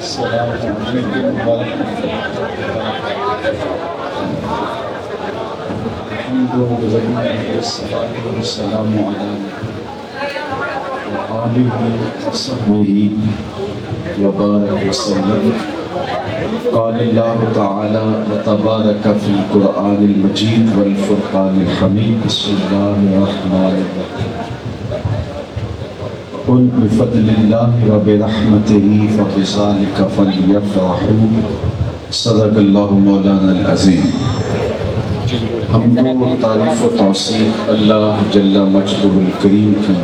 السلام علیکم ورحمۃ اللہ السلام علیکم وبارک وسلم. قال اللہ تعالی وتبارک فی القرآن المجید والفرقان الحمید. بسم اللہ الرحمن الرحیم. قل بفضل اللہ وبرحمتہ فبذلک فلیفرحوا. صدق اللہ مولانا العظیم. ہم کو تعریف و توصیف اللہ جل مجدہ الکریم کی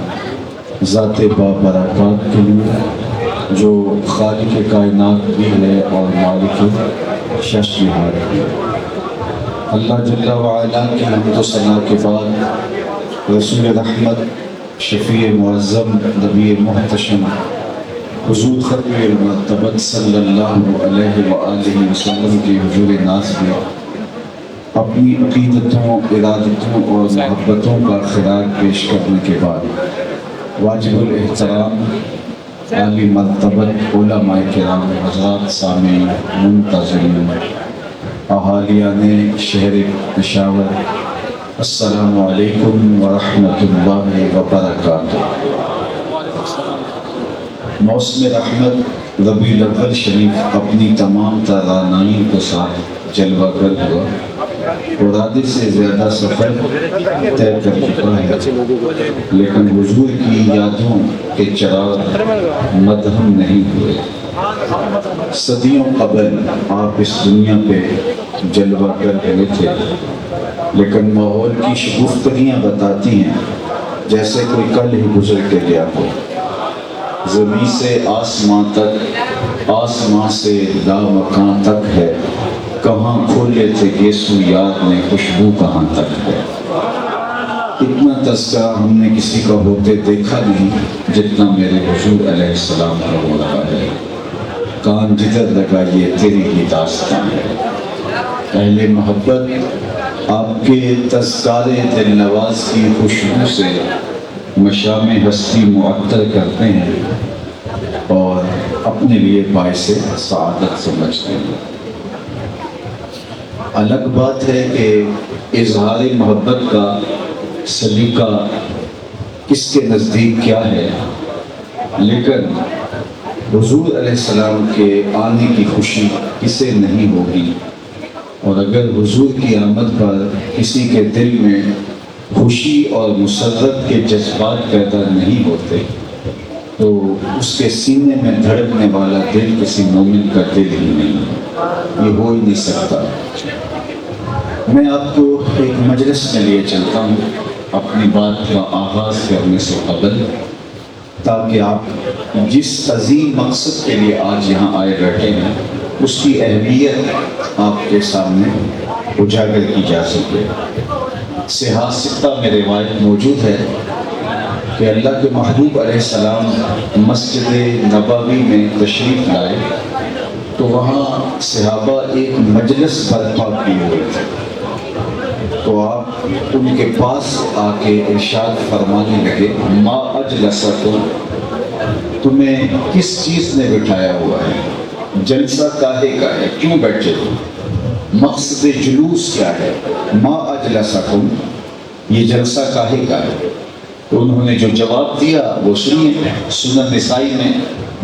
ذات بابرکات کے لیے جو خالق کائنات بھی ہے اور مالک شش بہار ہے. اللہ جل وعلا کی حمد و ثنا کے بعد رسول رحمت شفیع معظم نبی محتشم حضور ختم المرتبت صلی اللہ علیہ وآلہ وسلم کے حضور ناز میں اپنی عقیدتوں، ارادتوں اور محبتوں کا خراج پیش کرنے کے بعد واجب الاحترام عالی مرتبت علماء کرام حضرات، سامعین، منتظرین، اہالیان شہر پشاور، السلام علیکم ورحمۃ اللہ وبرکاتہ. موسم رحمت ربیع الاول شریف اپنی تمام توانائی کے ساتھ جلوہ گر ہوا اور آدھے سے زیادہ سفر طے کر چکا ہے، لیکن حضور کی یادوں کے چراغ مدھم نہیں ہوئے. صدیوں قبل آپ اس دنیا پہ جلوہ گر ہوئے تھے، لیکن ماحول کی شگفتگیاں بتاتی ہیں جیسے کوئی کل ہی گزر کے گیا ہو. زمین سے آسمان تک، آسمان سے لامکان تک ہے، کہاں کھولے تھے یسوع یاد نے، خوشبو کہاں تک ہے. اتنا تذکرہ ہم نے کسی کا ہوتے دیکھا نہیں جتنا میرے حضور علیہ السلام کا ہو رہا ہے. کان جدھر لگا یہ تیری ہی داستان ہے. اہل محبت آپ کے تذکارے دل نواز کی خوشبو سے مشام ہستی معطر کرتے ہیں اور اپنے لیے باعث سعادت سمجھتے ہیں. الگ بات ہے کہ اظہار محبت کا سلیقہ کس کے نزدیک کیا ہے، لیکن حضور علیہ السلام کے آنے کی خوشی کسے نہیں ہوگی. اور اگر حضور کی آمد پر کسی کے دل میں خوشی اور مسرت کے جذبات پیدا نہیں ہوتے تو اس کے سینے میں دھڑکنے والا دل کسی مومن کا دل ہی نہیں ہے، یہ ہو ہی نہیں سکتا. میں آپ کو ایک مجلس میں لیے چلتا ہوں اپنی بات کا آغاز کرنے سے قبل، تاکہ آپ جس عظیم مقصد کے لیے آج یہاں آئے بیٹھے ہیں اس کی اہمیت آپ کے سامنے اجاگر کی جا سکے. صحاح ستہ میں روایت موجود ہے کہ اللہ کے محبوب علیہ السلام مسجد نبوی میں تشریف لائے تو وہاں صحابہ ایک مجلس برپا کیے ہوئے تھے. تو آپ ان کے پاس آ کے ارشاد فرمانے لگے، ما اجلسکم، تمہیں کس چیز نے بٹھایا ہوا ہے، جلسہ کاہے کا ہے، کیوں بیٹھے ہو، مقصد جلوس کیا ہے، ما اجلسکم، یہ جلسہ کاہے کا ہے. تو انہوں نے جو جواب دیا وہ سنیے، سنن نسائی میں،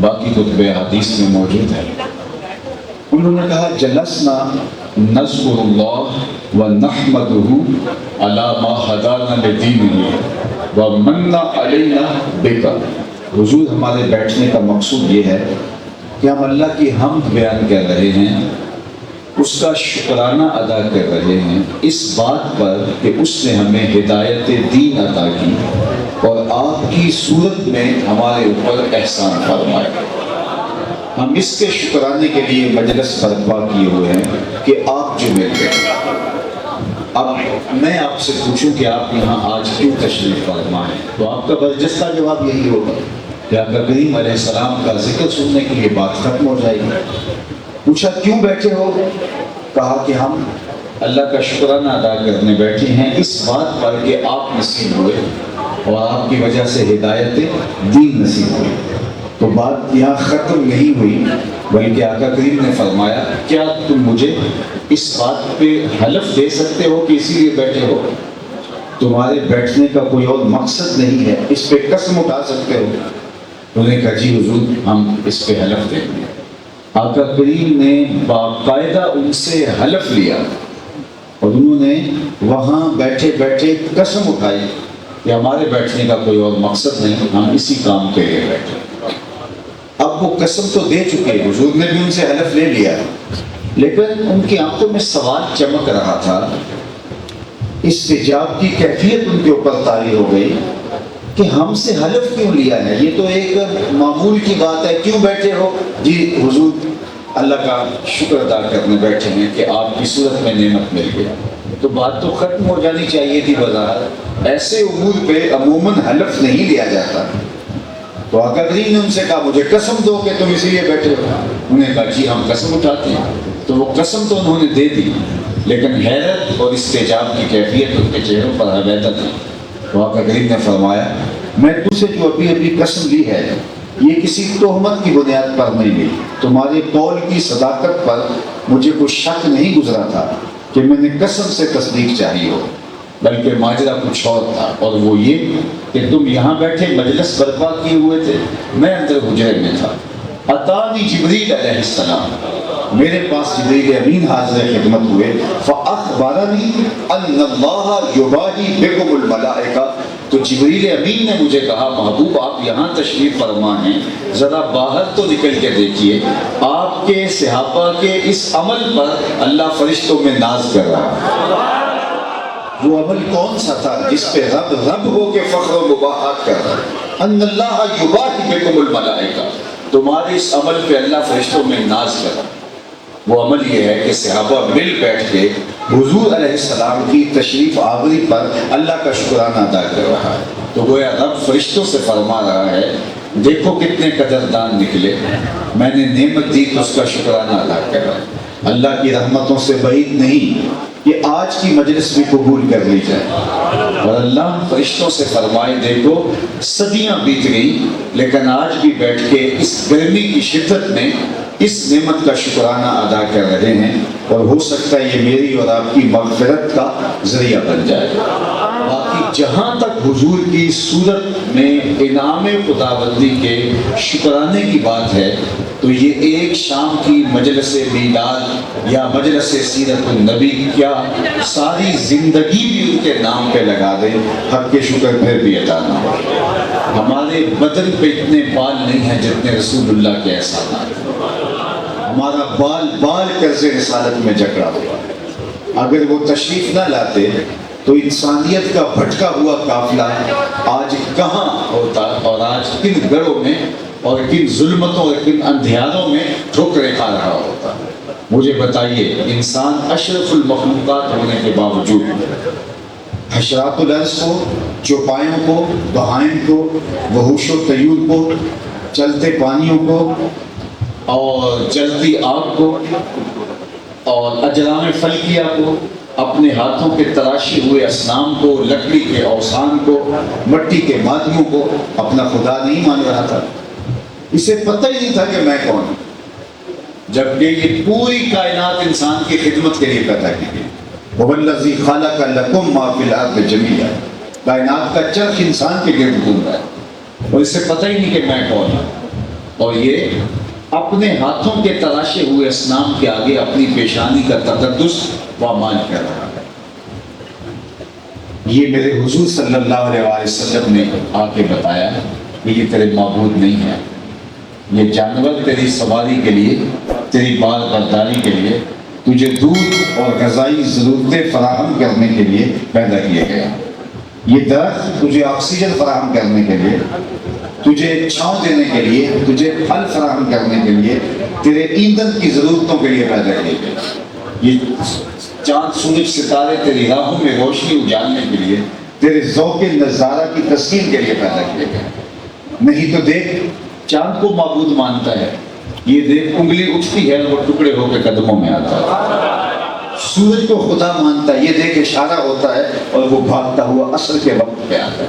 باقی کتب حدیث میں موجود ہے. انہوں نے کہا جلسنا نذکر اللہ ونحمدہ علی ما ہدانا لدینہ ومن علینا بک. حضور ہمارے بیٹھنے کا مقصود یہ ہے کہ ہم اللہ کی حمد بیان کر رہے ہیں، اس کا شکرانہ ادا کر رہے ہیں اس بات پر کہ اس نے ہمیں ہدایت دین عطا کی اور آپ کی صورت میں ہمارے اوپر احسان فرمایا. ہم اس کے شکرانے کے لیے مجلس برپا کیے ہوئے ہیں کہ آپ جو مل گئے. اب میں آپ سے پوچھوں کہ آپ یہاں آج کیوں تشریف فرما ہیں، تو آپ کا برجستہ جواب یہی ہوگا کہ آقا کریم علیہ السلام کا ذکر سننے کے لیے بات ختم ہو جائے گی. پوچھا کیوں بیٹھے ہو، کہا کہ ہم اللہ کا شکرانہ ادا کرنے بیٹھے ہیں اس بات پر کہ آپ نصیب ہوئے اور آپ کی وجہ سے ہدایت دین نصیب ہوئی. تو بات یہاں ختم نہیں ہوئی، بلکہ آقا کریم نے فرمایا کیا تم مجھے اس بات پہ حلف دے سکتے ہو کہ اسی لیے بیٹھے ہو؟ تمہارے بیٹھنے کا کوئی اور مقصد نہیں ہے، اس پہ قسم اٹھا سکتے ہو؟ انہوں نے کہا جی حضور ہم اس پہ حلف دیں گے۔ آقا کریم نے باقاعدہ ان سے حلف لیا اور انہوں نے وہاں بیٹھے بیٹھے قسم اٹھائی کہ ہمارے بیٹھنے کا کوئی اور مقصد نہیں، ہم اسی کام کے لیے بیٹھے۔ اب وہ قسم تو دے چکے، حضور نے بھی ان سے حلف لے لیا، لیکن ان کی آنکھوں میں سوال چمک رہا تھا، استجاب کی کیفیت ان کے اوپر طاری ہو گئی کہ ہم سے حلف کیوں لیا ہے؟ یہ تو ایک معمول کی بات ہے، کیوں بیٹھے ہو؟ جی حضور اللہ کا شکر ادا کرنے بیٹھے ہیں کہ آپ کی صورت میں نعمت مل گئی۔ تو بات تو ختم ہو جانی چاہیے تھی بظاہر، ایسے امور پہ عموماً حلف نہیں لیا جاتا۔ تو آقا کریم نے ان سے کہا مجھے قسم دو کہ تم اسی لیے بیٹھے ہو۔ انہوں نے کہا جی ہم قسم اٹھاتے ہیں۔ تو وہ قسم تو انہوں نے دے دی، لیکن حیرت اور استجاب کی کیفیت ان کے چہروں پر حویدہ تھی۔ تو آقا کریم نے فرمایا میں تجھ سے جو ابھی قسم لی ہے یہ کسی تہمت کی بنیاد پر نہیں لی، تمہارے قول کی صداقت پر مجھے کوئی شک نہیں گزرا تھا کہ میں نے قسم سے تصدیق چاہی ہو، بلکہ ماجرا کچھ اور تھا، اور وہ یہ کہ تم یہاں بیٹھے مجلس برپا کیے ہوئے تھے، میں اندر حجرے میں تھا، اتانی جبریل علیہ السلام، میرے پاس جبریل امین حاضر خدمت ہوئے، فاخبرنی ان اللہ یباہی بکم الملائکہ، تو جبریل امین نے مجھے کہا محبوب آپ یہاں تشریف فرما ہیں، ذرا باہر تو نکل کے دیکھیے، آپ کے صحابہ کے اس عمل پر اللہ فرشتوں میں ناز کر رہا ہے۔ وہ عمل کون سا تھا جس پہ رب ہو کے فخر و مباحات کر رہا ہے؟ ان اللہ یباہی بکم الملائکہ، تمہارے اس عمل پہ اللہ فرشتوں میں ناز کر رہا ہے۔ وہ عمل یہ ہے کہ صحابہ مل بیٹھ کے حضور علیہ السلام کی تشریف آوری پر اللہ کا شکرانہ ادا کر رہا ہے۔ تو گویا رب فرشتوں سے فرما رہا ہے دیکھو کتنے قدردان نکلے، میں نے نعمت دی تو اس کا شکرانہ ادا کر رہا ہے۔ اللہ کی رحمتوں سے بعید نہیں کہ آج کی مجلس بھی قبول کر لی جائے، اور اللہ فرشتوں سے فرمائے دیکھو صدیاں بیت گئی لیکن آج بھی بیٹھ کے اس گرمی کی شدت میں اس نعمت کا شکرانہ ادا کر رہے ہیں، اور ہو سکتا ہے یہ میری اور آپ کی مغفرت کا ذریعہ بن جائے۔ باقی جہاں تک حضور کی صورت میں انعام خداوندی کے شکرانے کی بات ہے تو یہ ایک شام کی مجلس میلاد یا مجلس سیرت النبی کیا ساری زندگی بھی ان کے نام پہ لگا دیں، حق کے شکر پھر بھی ادا نہ ہو۔ ہمارے بدن پہ اتنے بال نہیں ہیں جتنے رسول اللہ کے احسانات، ہمارا بال بال قرض رسالت میں جکڑا ہوا۔ اگر وہ تشریف نہ لاتے تو انسانیت کا بھٹکا ہوا قافلہ آج کہاں ہوتا، اور آج کن گڑھوں میں اور کن ظلمتوں اور کن اندھیاروں میں ٹھوکریں کھا رہا ہوتا۔ مجھے بتائیے انسان اشرف المخلوقات ہونے کے باوجود حشرات الارض کو، چوپایوں کو، بہائم کو، وحوش و طیور کو، چلتے پانیوں کو اور جلتی آگ کو اور اجرام فلکیہ کو، اپنے ہاتھوں کے تراشے ہوئے اصنام کو، لکڑی کے اوثان کو، مٹی کے مادیوں کو اپنا خدا نہیں مان رہا تھا۔ اسے پتہ ہی نہیں تھا کہ میں کون ہوں، جبکہ یہ پوری کائنات انسان کی خدمت کے لیے پیدا کی گئی۔ وَالَّذِي خَلَقَ لَكُم مَّا فِي الْأَرْضِ جَمِيعًا، کائنات کا چرخ انسان کے گرد گھوم رہا ہے اور اسے پتہ ہی نہیں کہ میں کون ہوں، اور یہ اپنے ہاتھوں کے تراشے ہوئے اصنام کے آگے اپنی پیشانی کا تقدس وامان کر رہا ہے۔ یہ میرے حضور صلی اللہ علیہ وسلم نے آ کے بتایا کہ یہ تیرے معبود نہیں ہے، یہ جانور تیری سواری کے لیے، تیری بال برداری کے لیے، تجھے دودھ اور غذائی ضرورتیں فراہم کرنے کے لیے پیدا کیے گئے۔ یہ درخت تجھے آکسیجن فراہم کرنے کے لیے، تجھے چھاؤں دینے کے لیے، تجھے پھل فراہم کرنے کے لیے، تیرے ایندھن کی ضرورتوں کے لیے پیدا کیے گئے۔ یہ چاند سورج ستارے تیری راہوں میں روشنی اجالنے کے لیے، تیرے ذوق نظارہ کی تسکین کے لیے پیدا کیے گئے۔ نہیں تو دیکھ چاند کو معبود مانتا ہے، یہ دیکھ انگلی اٹھتی ہے وہ ٹکڑے ہو کے قدموں میں آتا ہے۔ سورج کو خدا مانتا ہے، یہ دیکھ اشارہ ہوتا ہے اور وہ بھاگتا ہوا عصر کے وقت پہ آتا ہے۔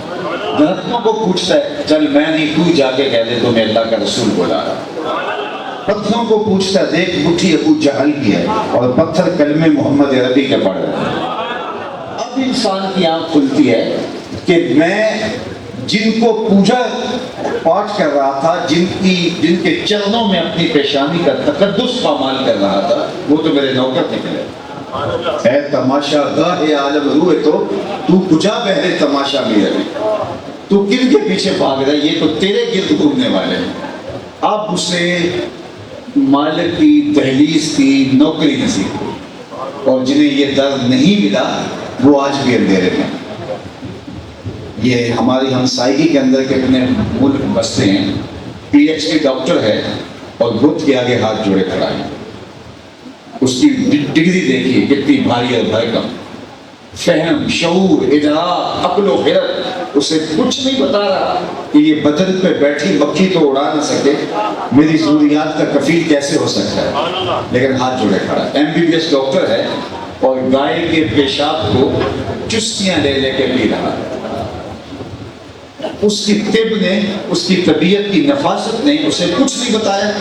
درختوں کو پوچھتا ہے چل میں نہیں تو جا کے کہہ دے تمہیں اللہ کا رسول بلا رہا. پتھروں کو پوچھتا ہے دیکھ مٹھی ابو جہل کی ہے اور پتھر کلمے محمد عربی کے پڑھ رہے ہیں. اب انسان کی آنکھ کھلتی ہے کہ میں جن کو پوجا پاٹ کر رہا تھا، جن کے چرنوں میں اپنی پیشانی کا تقدس پامال کر رہا تھا، وہ تو میرے نوکر نکلے. اے تماشا گاہ عالم روئے تو کجا بہرے تماشا بھی ہے، تو کن کے پیچھے بھاگ رہا ہے، یہ تو تیرے گرد گھومنے والے ہیں. اب اسے مالک کی دہلیز کی نوکری نصیب ہوئی، اور جنہیں یہ درد نہیں ملا وہ آج بھی اندھیرے میں. یہ ہماری ہمسائیگی کے اندر کے اپنے ملک بستے ہیں، پی ایچ ڈی ڈاکٹر ہے اور بت کے آگے ہاتھ جوڑے کھڑا ہے. اس کی ڈگری دیکھیے کتنی بھاری اور بھرکم، فہم، شعور، ادراک، عقل و خرد اسے کچھ نہیں بتا رہا کہ یہ بدن پہ بیٹھی مکھی تو اڑا نہ سکے، میری ضروریات کا کفیل کیسے ہو سکتا ہے، لیکن ہاتھ جوڑے کھڑا. M B B S doctor ہے اور گائے کے پیشاب کو چسکیاں لے لے کے پی رہا ہے. اس کی طب نے، اس کی طبیعت کی نفاست نے اسے کچھ نہیں بتایا.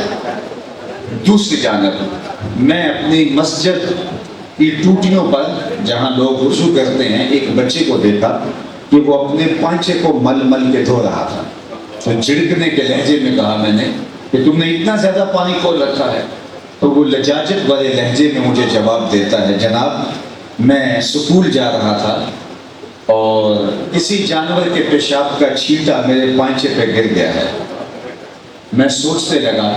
دوسری جانب میں اپنی مسجد کی ٹوٹیوں پر جہاں لوگ وضو کرتے ہیں ایک بچے کو دیکھا کہ وہ اپنے پانچے کو مل مل کے دھو رہا تھا. تو جھڑکنے کے لہجے میں کہا میں نے کہ تم نے اتنا زیادہ پانی کھول رکھا ہے. تو وہ لجاجت والے لہجے میں مجھے جواب دیتا ہے جناب میں سکول جا رہا تھا اور کسی جانور کے پیشاب کا چھینٹا میرے پانچے پہ گر گیا ہے. میں سوچنے لگا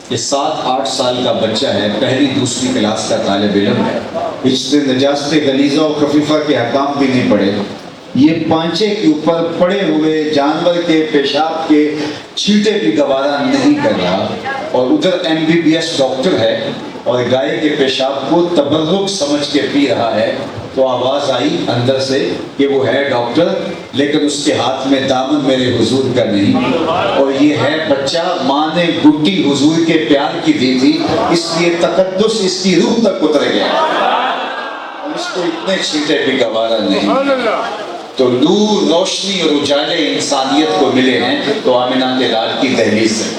کہ 7-8 سال کا بچہ ہے، پہلی دوسری کلاس کا طالب علم ہے، اس سے نجاست غلیظہ و خفیفہ کے احکام بھی نہیں پڑے، یہ پانچے کے اوپر پڑے ہوئے جانور کے پیشاب کے چھینٹے بھی گوارا نہیں کر رہا، اور ادھر M B B S doctor ہے اور گائے کے پیشاب کو تبرک سمجھ کے پی رہا ہے. تو آواز آئی اندر سے کہ وہ ہے ڈاکٹر لیکن اس کے ہاتھ میں دامن میرے حضور کا نہیں، اور یہ ہے بچہ ماں نے گٹی حضور کے پیار کی دی تھی، اس لیے تقدس اس کی روح تک اتر گیا اور اس کو اتنے چھینٹے بھی گوارا نہیں. تو نور، روشنی اور اجالے انسانیت کو ملے ہیں تو آمنہ کے لال کی دہلیز سے.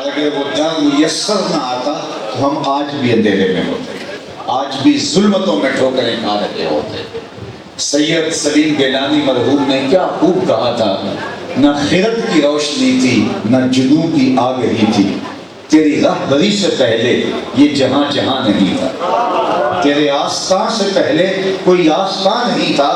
اگر وہ در میسر نہ آتا تو ہم آج بھی اندھیرے میں ہوتے، آج بھی ظلمتوں میں ٹھوکریں کھا رہے ہوتے. سید سلیم گیلانی مرحوم نے کیا خوب کہا تھا، نہ خرد کی روشنی تھی نہ جنوں کی آگہی تھی، تیری رہبری سے پہلے یہ جہاں جہاں نہیں تھا، تیرے آستان سے پہلے کوئی آستان نہیں تھا،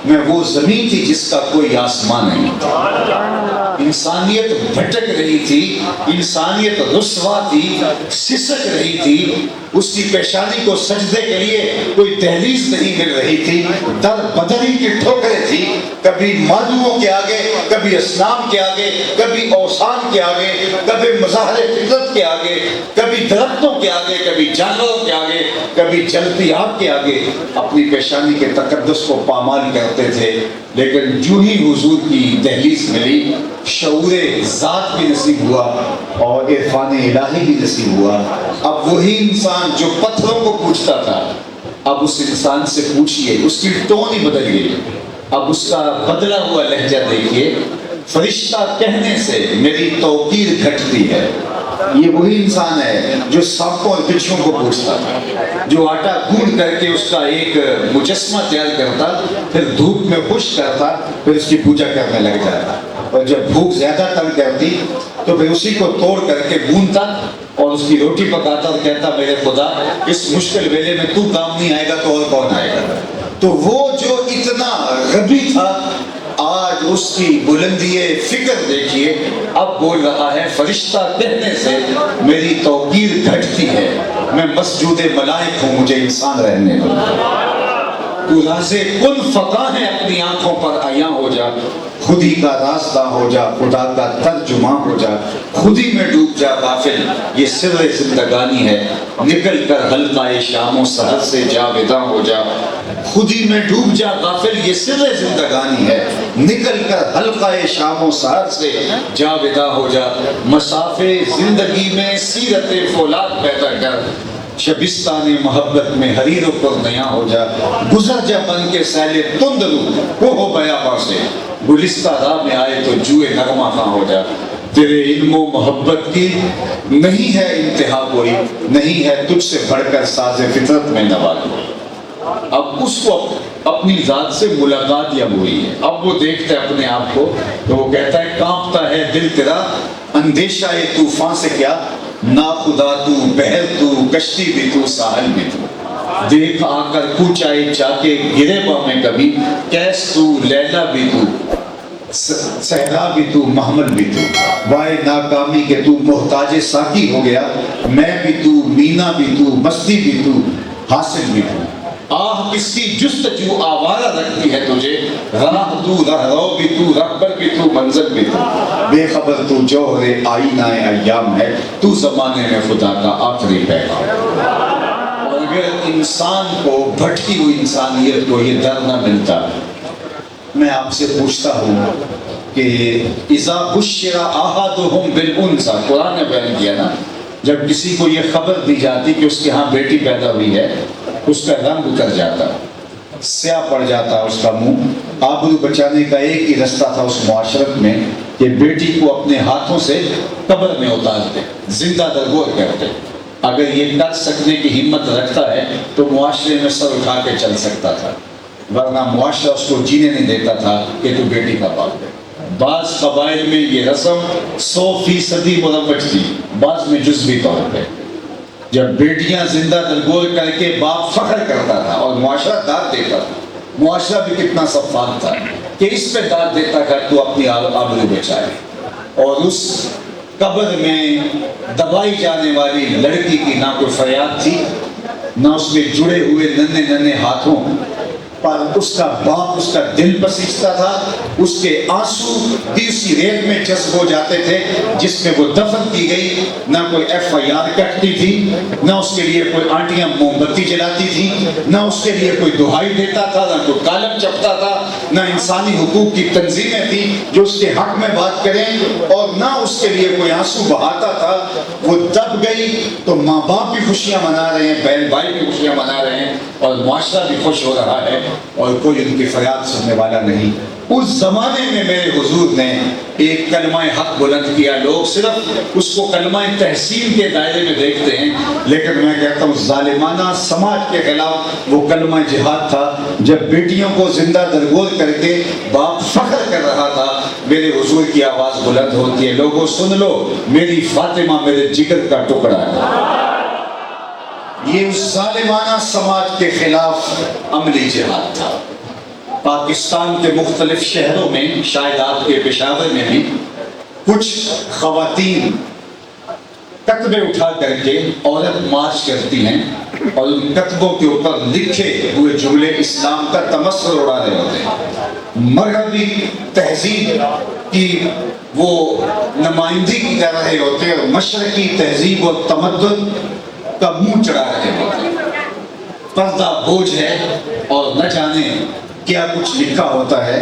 میں وہ زمین تھی جس کا کوئی آسمان نہیں تھا. انسانیت بھٹک رہی تھی، انسانیت رسوا تھی، سسک رہی تھی، اس کی پیشانی کو سجدے کے لیے کوئی دہلیز نہیں مل رہی تھی. در بدری کی ٹھوکریں تھی، کبھی مادوؤں کے آگے، کبھی اسلام کے آگے، کبھی اوثان کے آگے، کبھی مظاہر فطرت کے آگے، کبھی درختوں کے آگے، کبھی جانوروں کے آگے، کبھی جلتی آگ کے آگے اپنی پیشانی کے تقدس کو پامال کرتے تھے. لیکن جو ہی حضور کی دہلیز ملی، شعور ذات بھی نصیب ہوا اور عرفان الہی بھی نصیب ہوا. اب وہی انسان جو پتھروں کو پوچھتا تھا، اب اس انسان سے پوچھئے، اس کی ٹون ہی بدل گئی. اب اس کا بدلا ہوا لہجہ دیکھیے، فرشتہ کہنے سے میری توقیر گھٹتی ہے. یہ وہی انسان ہے جو سانپوں اور بچھوؤں کو پوچھتا تھا، جو آٹا گوندھ کر کے اس کا ایک مجسمہ تیار کرتا، پھر دھوپ میں خشک کرتا، پھر اس کی پوجا کرنے لگ جاتا، اور جب بھوک زیادہ تنگ کرتی تو پھر اسی کو توڑ کر کے گوندھتا اور اس کی روٹی پکاتا اور کہتا میرے خدا اس مشکل ویلے میں تو کام نہیں آئے گا تو اور کون آئے گا. تو وہ جو اتنا غبی تھا، آج اس کی بلندی فکر دیکھیے، اب بول رہا ہے فرشتہ کہنے سے میری توقیر گھٹتی ہے، میں مسجود ملائک ہوں، مجھے انسان رہنے دو. تو راز کن فقاہ ہے، اپنی آنکھوں پر عیاں ہو جا، خود ہی کا راستہ ہو جا، خدا کا ترجمہ ہو جا، خود ہی میں ڈوب جا غافل، یہ سر زندگانی ہے، نکل کر حلقہ شام و سحر سے جاوداں ہو جا. خود ہی میں ڈوب جا غافل، یہ سر زندگانی ہے، نکل کر حلقہ شام و سحر سے جاوداں ہو جا. مسافے زندگی میں سیرت فولاد پیدا کر، شبستان محبت میں حریر و پر نیا ہو جا. گزر جا بن کے سیل تند رو کوہ بیاباں سے، گلستہ راہ میں آئے تو جوئے نغمہ خواں ہو جا. تیرے علم و محبت کی نہیں ہے انتہا کوئی, نہیں ہے تجھ سے بڑھ کر ساز فطرت میں نوا کوئی. اب اس کو اپنی ذات سے ملاقات یا ہوئی ہے, اب وہ دیکھتا ہے اپنے آپ کو تو وہ کہتا ہے کانپتا ہے دل تیرا اندیشہ طوفان سے کیا, نا خدا تو بحر تو کشتی بھی تو ساحل بھی تو, دیکھ آ کر کوچائے جا کے گرے با میں کبھی, کیس تو لیلا بھی تو صحرا بھی تو محمل بھی تو, وائے ناکامی کے تو محتاج ساقی ہو گیا, میں بھی تو مینا بھی تو مستی بھی تو حاصل بھی تو, آہ کس کی جستجو آوارہ رکھتی ہے تجھے, راہ تو رہرو بھی تو رہبر بھی تو منزل بھی تو, بے خبر تو جوہر آئینہ ایام ہے, تو زمانے میں خدا کا آخری پیغام. اور اگر انسان کو, بھٹکی ہوئی انسانیت کو یہ در نہ ملتا, میں آپ سے پوچھتا ہوں کہ اذا بشر احدهم بالانثى, قرآن نے بیان کیا نا, جب کسی کو یہ خبر دی جاتی کہ اس کے ہاں بیٹی پیدا ہوئی ہے, اس کا رنگ اتر جاتا, سیاہ پڑ جاتا اس کا منہ. آبرو بچانے کا ایک ہی رستہ تھا اس معاشرت میں کہ بیٹی کو اپنے ہاتھوں سے قبر میں اتارتے, زندہ درگور کرتے. اگر یہ کر سکنے کی ہمت رکھتا ہے تو معاشرے میں سر اٹھا کے چل سکتا تھا, ورنہ معاشرہ اس کو جینے نہیں دیتا تھا کہ تو بیٹی کا باپ ہے. بعض قبائل میں یہ رسم 100% مروج تھی, بعض میں جزوی طور پہ. جب بیٹیاں زندہ درگور کر کے باپ فخر کرتا تھا اور معاشرہ داد دیتا تھا, معاشرہ بھی کتنا شفاف تھا کہ اس پہ داد دیتا تھا تو اپنی آبرو بچائے. اور اس قبر میں دبائی جانے والی لڑکی کی نہ کوئی فریاد تھی, نہ اس میں جڑے ہوئے ننھے ننھے ہاتھوں پر اس کا باپ اس کا دل پسیجتا تھا. اس کے آنسو بھی اسی ریت میں جذب ہو جاتے تھے جس میں وہ دفن کی گئی. نہ کوئی FIR کٹتی تھی, نہ اس کے لیے کوئی آنٹیاں موم بتی جلاتی تھی, نہ اس کے لیے کوئی دہائی دیتا تھا, نہ کوئی کالم چپتا تھا, نہ انسانی حقوق کی تنظیمیں تھیں جو اس کے حق میں بات کریں, اور نہ اس کے لیے کوئی آنسو بہاتا تھا. وہ دب گئی تو ماں باپ بھی خوشیاں منا رہے ہیں, بہن بھائی بھی خوشیاں منا رہے ہیں, اور معاشرہ بھی خوش ہو رہا ہے, اور کوئی ان کی فریاد سننے والا نہیں. اس زمانے میں میرے حضور نے ایک کلمہ حق بلند کیا. لوگ صرف اس کو کلمہ تحسین کے دائرے میں دیکھتے ہیں, لیکن میں کہتا ہوں ظالمانہ سماج کے خلاف وہ کلمہ جہاد تھا. جب بیٹیوں کو زندہ درگور کر کے باپ فخر کر رہا تھا, میرے حضور کی آواز بلند ہوتی ہے, لوگوں سن لو, میری فاطمہ میرے جگر کا ٹکڑا ہے. یہ اس ظالمانہ سماج کے خلاف عملی جہاد تھا. پاکستان کے مختلف شہروں میں, شاید آپ کے پشاور میں بھی, کچھ خواتین کتبے اٹھا کر کے عورت مارچ کرتی ہیں, اور ان کتبوں کے اوپر لکھے ہوئے جملے اسلام کا تمثل اڑا رہے ہوتے ہیں, مغربی تہذیب کی وہ نمائندگی کر رہے ہوتے ہیں, اور مشرقی تہذیب اور تمدن کا منہ چڑھا رہے ہوتے ہیں. پردہ بوجھ ہے اور نہ جانے کیا کچھ لکھا ہوتا ہے.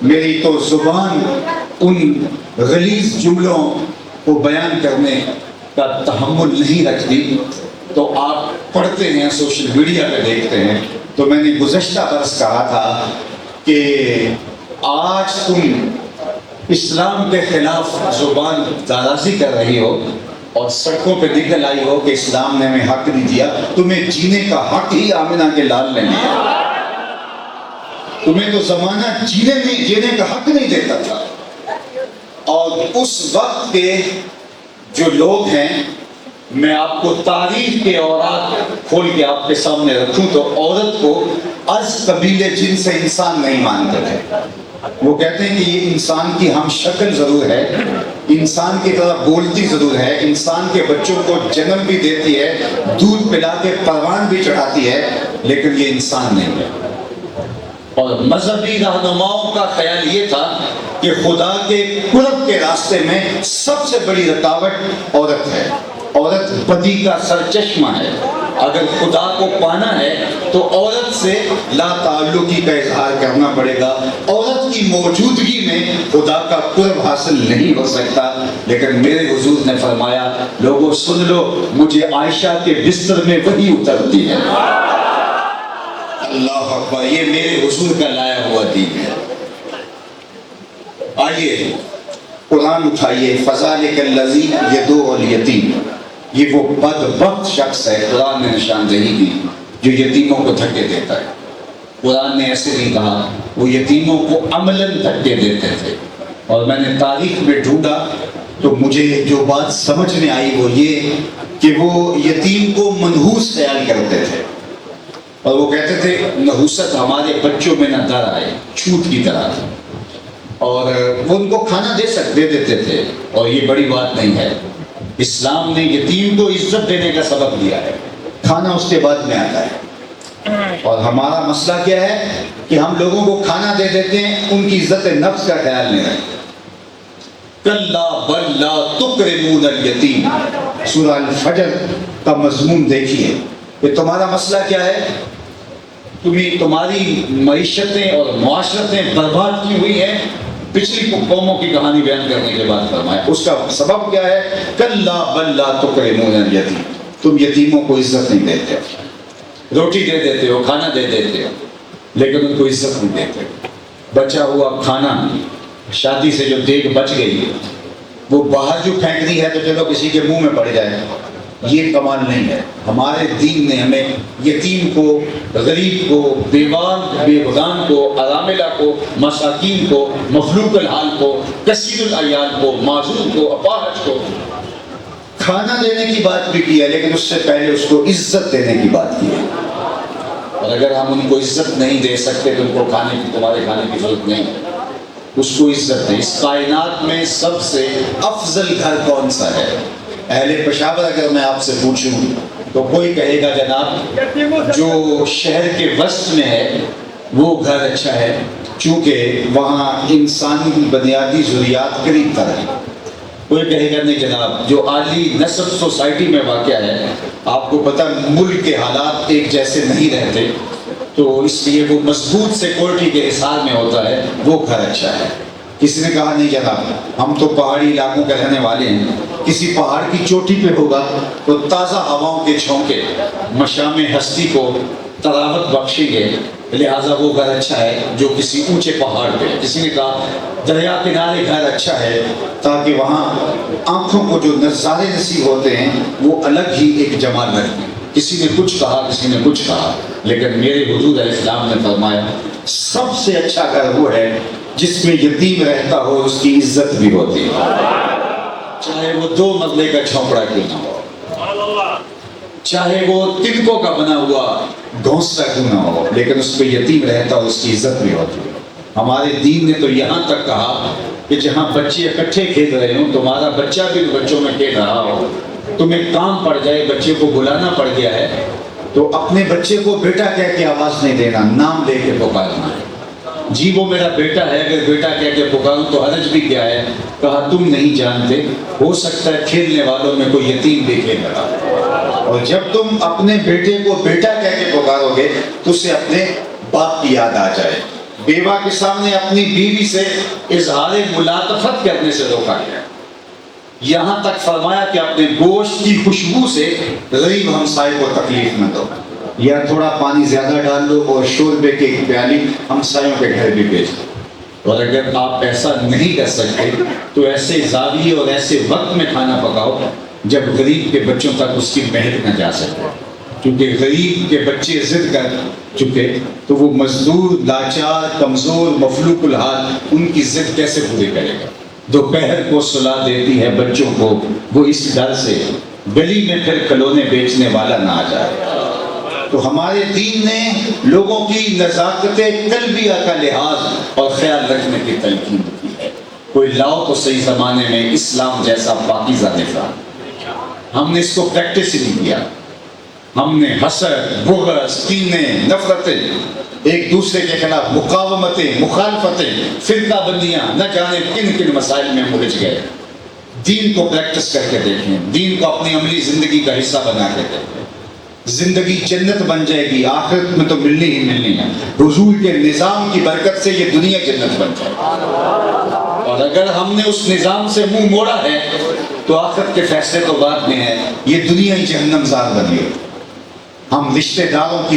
میری تو زبان ان غلیظ جملوں کو بیان کرنے کا تحمل نہیں رکھتی. تو آپ پڑھتے ہیں, سوشل میڈیا پہ دیکھتے ہیں, تو میں نے گزشتہ برس کہا تھا کہ آج تم اسلام کے خلاف زبان درازی کر رہی ہو اور سڑکوں پہ نکل آئی ہو کہ اسلام نے ہمیں حق نہیں دیا, تمہیں جینے کا حق ہی آمنہ کے لال نے دیا. تمہیں تو زمانہ جینے کا حق نہیں دیتا تھا. اور اس وقت کے جو لوگ ہیں, میں آپ کو تاریخ کے اوراق کھول کے آپ کے سامنے رکھوں تو عورت کو از قبیل جن سے انسان نہیں مانتے تھے. وہ کہتے ہیں کہ یہ انسان کی ہم شکل ضرور ہے, انسان کی طرح بولتی ضرور ہے, انسان کے بچوں کو جنم بھی دیتی ہے, دودھ پلا کے پروان بھی چڑھاتی ہے, لیکن یہ انسان نہیں ہے. اور مذہبی رہنماؤں کا خیال یہ تھا کہ خدا کے قرب کے راستے میں سب سے بڑی رکاوٹ عورت ہے, عورت بدی کا سرچشمہ ہے. اگر خدا کو پانا ہے تو عورت سے لا تعلقی کا اظہار کرنا پڑے گا. عورت کی موجودگی میں خدا کا قرب حاصل نہیں ہو سکتا. لیکن میرے حضور نے فرمایا, لوگوں سن لو, مجھے عائشہ کے بستر میں وحی اترتی ہے. اللہ اکبر, یہ میرے حضور کا لایا ہوا دین ہے. آئیے قرآن اٹھائیے، فذالک الذی یدعو الیتیم، یہ وہ بدبخت شخص ہے، قرآن نے نشاندہی کی، جو یتیموں کو دھکے دیتا ہے۔ قرآن نے ایسے نہیں کہا، وہ یتیموں کو عملاً دھکے دیتے تھے۔ اور میں نے تاریخ میں ڈھونڈا تو مجھے جو بات سمجھ میں آئی وہ یہ کہ وہ یتیم کو منحوس خیال کرتے تھے، اور وہ کہتے تھے نحوست ہمارے بچوں میں نہ در آئے، چھوٹ کی طرح تھی، اور وہ ان کو کھانا دے دیتے تھے۔ اور یہ بڑی بات نہیں ہے، اسلام نے یتیم کو عزت دینے کا سبق دیا ہے، کھانا اس کے بعد میں آتا ہے۔ اور ہمارا مسئلہ کیا ہے کہ ہم لوگوں کو کھانا دے دیتے ہیں، ان کی عزت نفس کا خیال نہیں رکھتے۔ کلا بل لا تکرمون الیتیم، سورہ الفجر کا مضمون دیکھیے کہ تمہارا مسئلہ کیا ہے، تمہاری معیشتیں اور معاشرتیں برباد کی ہوئی ہیں۔ پچھلی قوموں کی کہانی بیان کرنے کے بعد فرمایا اس کا سبب کیا ہے، کلا بل لا تکرمون الیتیم، تم یتیموں کو عزت نہیں دیتے ہو، روٹی دے دیتے ہو، کھانا دے دیتے ہو، لیکن ان کو عزت نہیں دیتے۔ بچا ہوا کھانا، شادی سے جو دیگ بچ گئی وہ باہر جو پھینک دی ہے تو چلو کسی کے منہ میں پڑ جائے، یہ کمال نہیں ہے۔ ہمارے دین نے ہمیں یتیم کو، غریب کو، بیوگان کو، اراملہ کو، مساکین کو، مفلوق الحال کو، کثیر العیال کو، معذور کو، اپاہج کو کھانا دینے کی بات بھی کی ہے، لیکن اس سے پہلے اس کو عزت دینے کی بات کی ہے۔ اور اگر ہم ان کو عزت نہیں دے سکتے تو ان کو تمہارے کھانے کی ضرورت نہیں ہے، اس کو عزت دیں۔ اس کائنات میں سب سے افضل گھر کون سا ہے؟ اہل پشاور اگر میں آپ سے پوچھوں تو کوئی کہے گا جناب جو شہر کے وسط میں ہے وہ گھر اچھا ہے، چونکہ وہاں انسانی بنیادی ضروریات قریب تر ہیں۔ کوئی کہے گا نہیں جناب جو عالی نصب سوسائٹی میں واقع ہے، آپ کو پتہ ملک کے حالات ایک جیسے نہیں رہتے، تو اس لیے وہ مضبوط سیکورٹی کے حصار میں ہوتا ہے، وہ گھر اچھا ہے۔ کسی نے کہا نہیں جناب ہم تو پہاڑی علاقوں کے رہنے والے ہیں، کسی پہاڑ کی چوٹی پہ ہوگا تو تازہ ہواؤں کے جھونکے مشام ہستی کو تراوت بخشیں گے، لہٰذا وہ گھر اچھا ہے جو کسی اونچے پہاڑ پہ۔ کسی نے کہا دریا کنارے گھر اچھا ہے تاکہ وہاں آنکھوں کو جو نظارے نصیب ہوتے ہیں وہ الگ ہی ایک جمال رکھتے ہیں۔ کسی نے کچھ کہا، کسی نے کچھ کہا، لیکن میرے حضور علیہ السلام نے فرمایا سب سے اچھا گھر وہ ہے جس میں یتیم رہتا ہو، اس کی عزت بھی ہوتی ہے، چاہے وہ 2 مرلے کا جھونپڑا کیوں نہ ہو، چاہے وہ تنکوں کا بنا ہوا گھونسلہ کیوں نہ ہو، لیکن اس پہ یتیم رہتا ہو، اس کی عزت بھی ہوتی ہے۔ ہمارے دین نے تو یہاں تک کہا کہ جہاں بچے اکٹھے کھیل رہے ہوں، تمہارا بچہ بھی بچوں میں کھیل رہا ہو، تمہیں کام پڑ جائے، بچے کو بلانا پڑ گیا ہے، تو اپنے بچے کو بیٹا کہہ کے آواز نہیں دینا، نام لے کے پکارنا ہے۔ جی وہ میرا بیٹا ہے، اگر بیٹا کہہ کے پکاروں تو حرج بھی کیا ہے؟ کہا تم نہیں جانتے، ہو سکتا ہے کھیلنے والوں میں کوئی یتیم بھی کھیل رہا ہے، اور جب تم اپنے بیٹے کو بیٹا کہہ کے پکارو گے تو اسے اپنے باپ کی یاد آ جائے۔ بیوہ کے سامنے اپنی بیوی سے اظہار ملاطفت کرنے سے روکا گیا، یہاں تک فرمایا کہ اپنے گوشت کی خوشبو سے غریب ہمسائے کو تکلیف نہ دو، یا تھوڑا پانی زیادہ ڈال لو اور شوربے کی ایک پیالی ہمسایوں کے گھر بھی بھیج دو۔ اور اگر آپ ایسا نہیں کر سکتے تو ایسے زاویے اور ایسے وقت میں کھانا پکاؤ جب غریب کے بچوں تک اس کی مہک نہ جا سکے، کیونکہ غریب کے بچے ضد کر چکے تو وہ مزدور، لاچار، کمزور، مفلوق الحال ان کی ضد کیسے پوری کرے گا؟ دوپہر کو سلا دیتی ہے بچوں کو وہ اس ڈر سے گلی میں پھر کھلونے بیچنے والا نہ آ جائے۔ تو ہمارے دین نے لوگوں کی نزاکت قلبیہ کا لحاظ اور خیال رکھنے کی تلقین کی ہے۔ کوئی لاؤ تو صحیح زمانے میں اسلام جیسا پاکیزہ نظام، ہم نے اس کو پریکٹس ہی نہیں کیا۔ ہم نے حسد، بغض، کینے، نفرتیں، ایک دوسرے کے خلاف مقاومتیں، مخالفتیں، فرقہ بندیاں، نہ جانے کن کن مسائل میں الجھ گئے۔ دین کو پریکٹس کر کے دیکھیں، دین کو اپنی عملی زندگی کا حصہ بنا کے دیکھیں، زندگی جنت بن جائے گی، آخرت میں تو ملنی ہی ملنی ہے۔ حضور کے نظام کی برکت سے یہ دنیا جنت بن جائے گی، اور اگر ہم نے اس نظام سے منہ موڑا ہے تو آخرت کے فیصلے تو بعد میں ہے، یہ دنیا ہی جہنم زار بنی ہے۔ ہم رشتہ داروں کی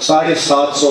750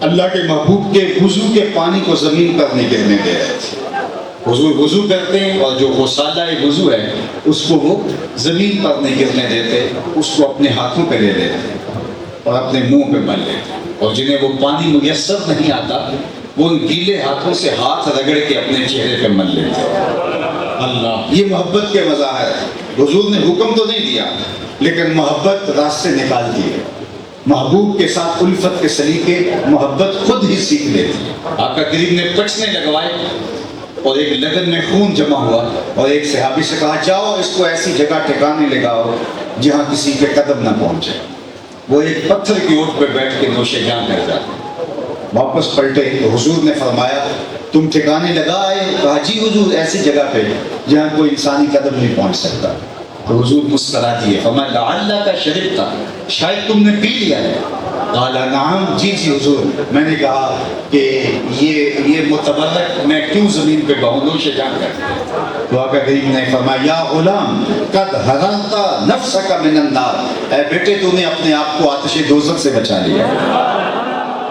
اللہ کے محبوب کے وضو کے پانی کو زمین پر نہیں گرنے دے رہے تھے. حضور وضو کرتے ہیں اور جو غسالہ وضو ہے اس کو وہ زمین پر نہیں گرنے دیتے, اس کو اپنے ہاتھوں پہ لے لیتے اور اپنے منہ پہ مل لیتے, اور جنہیں وہ پانی میسر نہیں آتا وہ گیلے ہاتھوں سے ہاتھ رگڑ کے اپنے چہرے پہ مل لیتے. اللہ, یہ محبت کے مظاہر ہے. حضور نے حکم تو نہیں دیا لیکن محبت راستے نکال دیے. محبوب کے ساتھ الفت کے سلیقے محبت خود ہی سیکھ لیتی ہے. آقا کریم نے پچنے لگوائے اور ایک لگن میں خون جمع ہوا اور ایک صحابی سے کہا جاؤ اس کو ایسی جگہ ٹھکانے لگاؤ جہاں کسی کے قدم نہ پہنچے. وہ ایک پتھر کی اوٹ پہ بیٹھ کے نوش جاں کر جاتے. واپس پلٹے تو حضور نے فرمایا تم ٹھکانے لگا آئے؟ کہا جی حضور ایسی جگہ پہ جہاں کوئی انسانی قدم نہیں پہنچ سکتا. تو حضور مسکرا دیے, فرمایا لعلک شربت, شاید تم نے پی لیا ہے. قال نعم, جی جی حضور, میں نے کہا کہ یہ متبرک میں کیوں زمین پہ بہوں نوش جاں کر. تو آقا کریم نے فرمایا یا غلام قد حررت نفسک من النار, اے بیٹے تو نے اپنے آپ کو آتش دوزخ سے بچا لیا.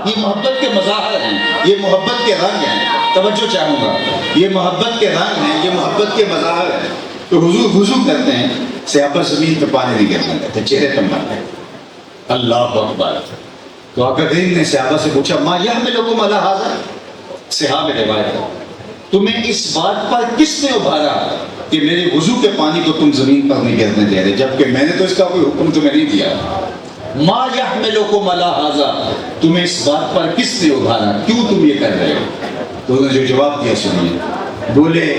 یہ محبت کے مظاہر ہیں, یہ محبت کے رنگ ہیں. توجہ چاہوں گا, یہ محبت کے رنگ ہیں, یہ محبت کے مظاہر ہیں. تو حضور وضو کرتے ہیں, صحابہ زمین پہ پانی نہیں گرنے دیتے, چہرے پہ مارتے. اللہ اکبر. تو آقا کریم نے صحابہ سے پوچھا ما یحملکم علی ھذا, صحابہ روایت ہے تمہیں اس بات پر کس نے ابھارا کہ میرے وضو کے پانی کو تم زمین پر نہیں گرنے دے رہے, جبکہ میں نے تو اس کا کوئی حکم تمہیں نہیں دیا. ما یحملکم علی ھذا, تمہیں اس بات پر کس نے ابھارا, کیوں تم یہ کر رہے ہو. تو انہوں نے جو جواب دیا سنیے. بولے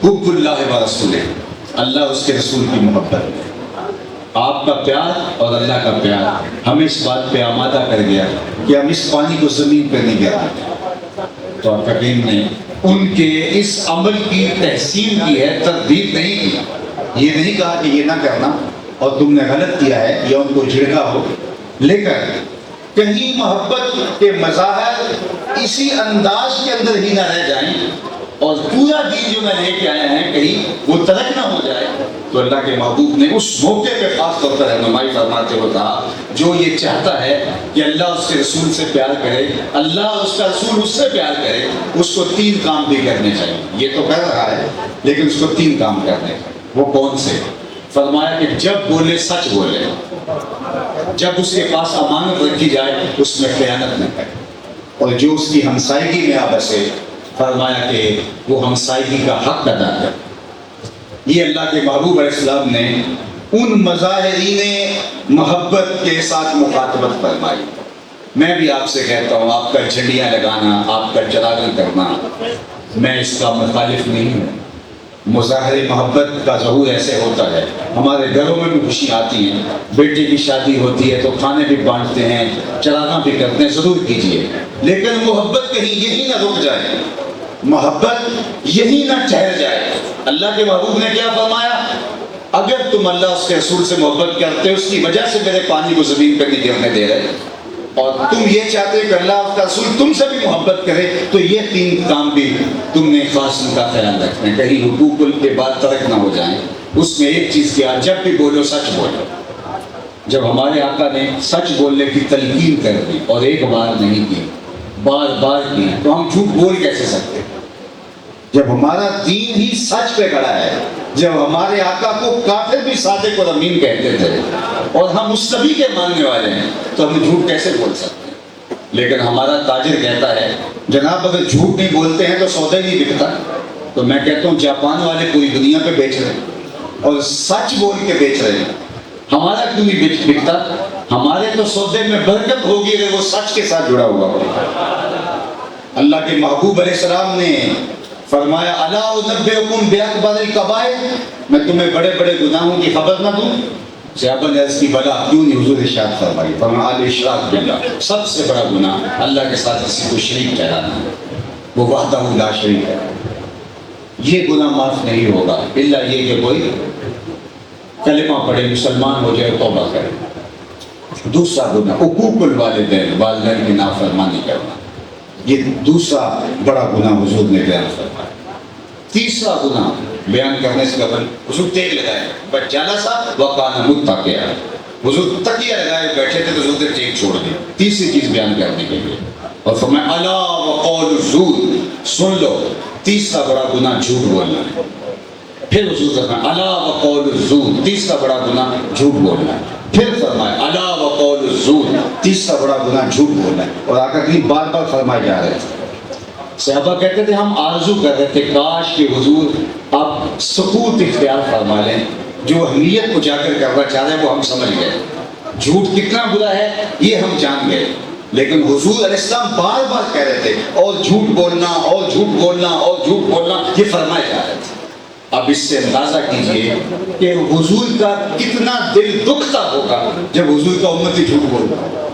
حب اللہ و رسولہ, اللہ اس کے رسول کی محبت, آپ کا پیار اور اللہ کا پیار ہمیں اس بات پہ آمادہ کر گیا کہ ہم اس پانی کو زمین پہ نہیں گراتے. تو آقا کریم نے ان کے اس عمل کی تحسین کی ہے, تردید نہیں کی. یہ نہیں کہا کہ یہ نہ کرنا اور تم نے غلط کیا ہے یا ان کو جھڑکا ہو, لیکن کہیں محبت کے مظاہر اسی انداز کے اندر ہی نہ رہ جائیں اور پورا دین جو میں لے کے آیا ہے کہیں وہ ترک نہ ہو جائے. تو اللہ کے محبوب نے اس موقع پہ خاص طور پر رہنمائی فرماتے ہوئے کہا جو یہ چاہتا ہے کہ اللہ اس کے رسول سے پیار کرے, اللہ اس کا رسول اس سے پیار کرے, اس کو 3 کام بھی کرنے چاہیے. یہ تو کر رہا ہے لیکن اس کو 3 کام کرنے. وہ کون سے؟ فرمایا کہ جب بولے سچ بولے, جب اس کے پاس امانت رکھی جائے اس میں خیانت نہ کرے, اور جو اس کی ہمسائیگی میں آ بسے فرمایا کہ وہ ہمسائیگی کا حق ادا کرے. یہ اللہ کے محبوب علیہ السلام نے ان مظاہرین محبت کے ساتھ مخاطبت فرمائی. میں بھی آپ سے کہتا ہوں, آپ کا جھنڈیاں لگانا, آپ کا چراغاں کرنا, میں اس کا مخالف نہیں ہوں. مظاہر محبت کا ظہور ایسے ہوتا ہے. ہمارے گھروں میں بھی خوشی آتی ہیں, بیٹے کی شادی ہوتی ہے تو کھانے بھی بانٹتے ہیں, چراغاں بھی کرتے ہیں, ضرور کیجیے, لیکن محبت کہیں یہی نہ رک جائے, محبت یہی نہ ٹھہر جائے. اللہ کے محبوب نے کیا فرمایا, اگر تم اللہ اس کے رسول سے محبت کرتے اس کی وجہ سے میرے پانی کو زمین پہ نہیں گرنے دے رہے, اور تم یہ چاہتے کہ اللہ اس کا رسول تم سے بھی محبت کرے, تو یہ 3 کام بھی تم نے خاص ان کا خیال رکھنا ہے, کہیں حقوق کے بعد ترک نہ ہو جائیں. اس میں ایک چیز کیا, جب بھی بولو سچ بولو. جب ہمارے آقا نے سچ بولنے کی تلقین کر دی اور ایک بار نہیں کی, بار بار کی, تو ہم جھوٹ بول کیسے سکتے؟ جب ہمارا دین ہی سچ پہ کھڑا ہے, جب ہمارے آقا کو کافر بھی صادق اور امین کہتے تھے اور ہم اس سبھی کے ماننے والے ہیں, تو ہم جھوٹ کیسے بول سکتے ہیں؟ لیکن ہمارا تاجر کہتا ہے جناب اگر جھوٹ نہیں بولتے ہیں تو سودا ہی نہیں بکتا. تو میں کہتا ہوں جاپان والے پوری دنیا پہ بیچ رہے ہیں اور سچ بول کے بیچ رہے ہیں, ہمارا کیوں نہیں بکتا؟ ہمارے تو سودے میں برکت ہوگی اگر وہ سچ کے ساتھ جڑا ہوا ہوگا. اللہ کے محبوب علیہ السلام نے فرمایا الا انبئکم باکبر الکبائر, میں تمہیں بڑے بڑے گناہوں کی خبر نہ دوں؟ صحابہ نے عرض کی بلا, کیوں نہیں حضور ارشاد فرمائی, فرمایا الاشراک باللہ, سب سے بڑا گناہ اللہ کے ساتھ کسی کو شریک ٹھہرانا, وہ وحدہ لا شریک ہے. یہ گناہ معاف نہیں ہوگا الا یہ کہ کوئی کلمہ پڑھے, مسلمان ہو جائے, توبہ کرے. دوسرا گناہ حقوق الوالدین, والدین کی نافرمانی کرنا, یہ دوسرا بڑا گناہ حضور نے بیان فرمایا. تیسرا گناہ بیان کرنے سے قبل حضور تیل لگائے, بس جلسہ وکان متکئا, حضور تکیہ لگائے بیٹھے تھے تو حضور نے تیل چھوڑ دی. تیسری چیز بیان کرنے کے لیے اور فرمایا الا وقول الزور، سن لو تیسرا بڑا گناہ جھوٹ بولنا ہے۔ پھر حضور نے فرمایا الا وقول الزور، تیسرا بڑا گناہ جھوٹ بولنا ہے۔ پھر فرمایا الا وقول الزور، تیسرا بڑا گناہ جھوٹ بولنا ہے۔ اور آقا کریم بار بار فرمائے جا رہے تھے۔ صحابہ کہتے تھے ہم آرزو کر رہے تھے کاش کہ حضور آپ سکوت اختیار فرما لیں، جو اہمیت اجاگر کرنا چاہ رہے ہیں وہ ہم سمجھ گئے، جھوٹ کتنا برا ہے یہ ہم جان گئے، لیکن حضور علیہ السلام بار بار کہہ رہے تھے اور جھوٹ بولنا اور جھوٹ بولنا اور جھوٹ بولنا، یہ فرمائے جا رہے تھے۔ اب اس سے اندازہ کیجئے کہ حضور کا کتنا دل دکھتا ہوگا جب حضور کا امتی جھوٹ بولتا ہے،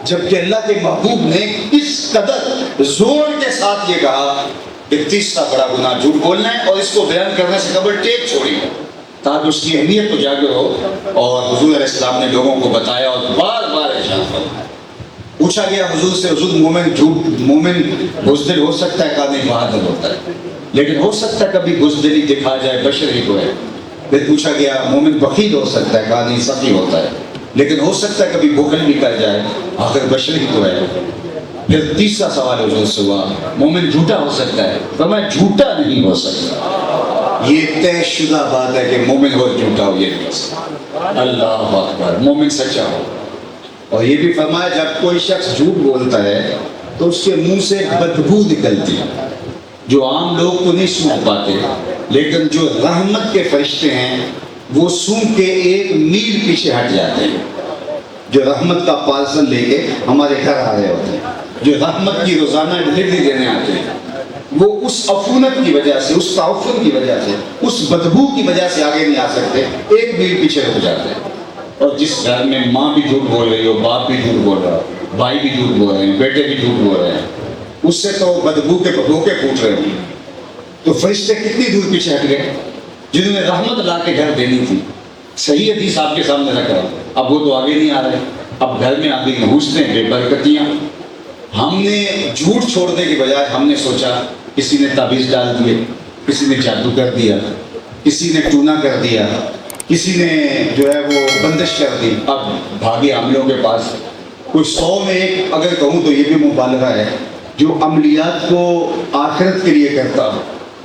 جبکہ اللہ کے محبوب نے اس قدر زور کے ساتھ یہ کہا کہ تیسرا بڑا گناہ جھوٹ بولنا ہے، اور اس کو بیان کرنے سے قبل ٹیک چھوڑی تاکہ اس کی اہمیت اجاگر ہو۔ اور حضور علیہ السلام نے لوگوں کو بتایا اور بار بار ارشاد فرمایا۔ پوچھا گیا حضور سے، حضور مومن بزدل ہو سکتا ہے؟ کہا نہیں، بہادر ہوتا ہے، لیکن ہو سکتا ہے کبھی بزدلی دکھا جائے، بشر ہی تو ہے۔ پھر پوچھا گیا مومن بخیل ہو سکتا ہے؟ کہا نہیں، سخی ہوتا ہے، لیکن ہو سکتا ہے کبھی بخل بھی کر جائے، آخر بشر ہی تو ہے۔ پھر تیسرا سوال حضور سے ہوا مومن جھوٹا ہو سکتا ہے؟ فرمایا جھوٹا نہیں ہو سکتا، یہ طے شدہ بات ہے کہ مومن ہو جھوٹا ہو یہ نہیں ہو سکتا۔ اللہ اکبر، مومن سچا ہو۔ اور یہ بھی فرمایا جب کوئی شخص جھوٹ بولتا ہے تو اس کے منہ سے بدبو نکلتی ہے، جو عام لوگ تو نہیں سونگھ پاتے، لیکن جو رحمت کے فرشتے ہیں وہ سونگھ کے 1 میل پیچھے ہٹ جاتے ہیں، جو رحمت کا پارسل لے کے ہمارے گھر آ رہے ہوتے ہیں، جو رحمت کی روزانہ ڈلیوری دینے آتے ہیں، وہ اس عفونت کی وجہ سے، اس تعفن کی وجہ سے، اس بدبو کی وجہ سے آگے نہیں آ سکتے، 1 میل پیچھے رک جاتے ہیں۔ اور جس گھر میں ماں بھی جھوٹ بول رہی ہو، باپ بھی جھوٹ بول رہا ہو، بھائی بھی جھوٹ بول رہے ہیں، بیٹے بھی جھوٹ بول رہے ہیں، اس سے تو بدبو کے بھوکے پھوٹ رہے ہوں، تو فرشتے کتنی دور پیچھے ہٹ گئے جنہوں نے رحمت لا کے گھر دینی تھی۔ صحیح حدیث آپ کے سامنے رکھ رہا ہوں، اب وہ تو آگے نہیں آ رہے، اب گھر میں آگے نحوستیں، بے برکتیاں۔ ہم نے جھوٹ چھوڑنے کی بجائے ہم نے سوچا کسی نے تعویذ ڈال دیے، کسی نے جادو کر دیا، کسی نے ٹونا کر دیا، کسی نے جو ہے وہ بندش کر دی، اب بھاگے عاملوں کے پاس۔ کوئی 100 میں 1 اگر کہوں تو یہ بھی مبالغہ ہے، جو عملیات کو آخرت کے لیے کرتا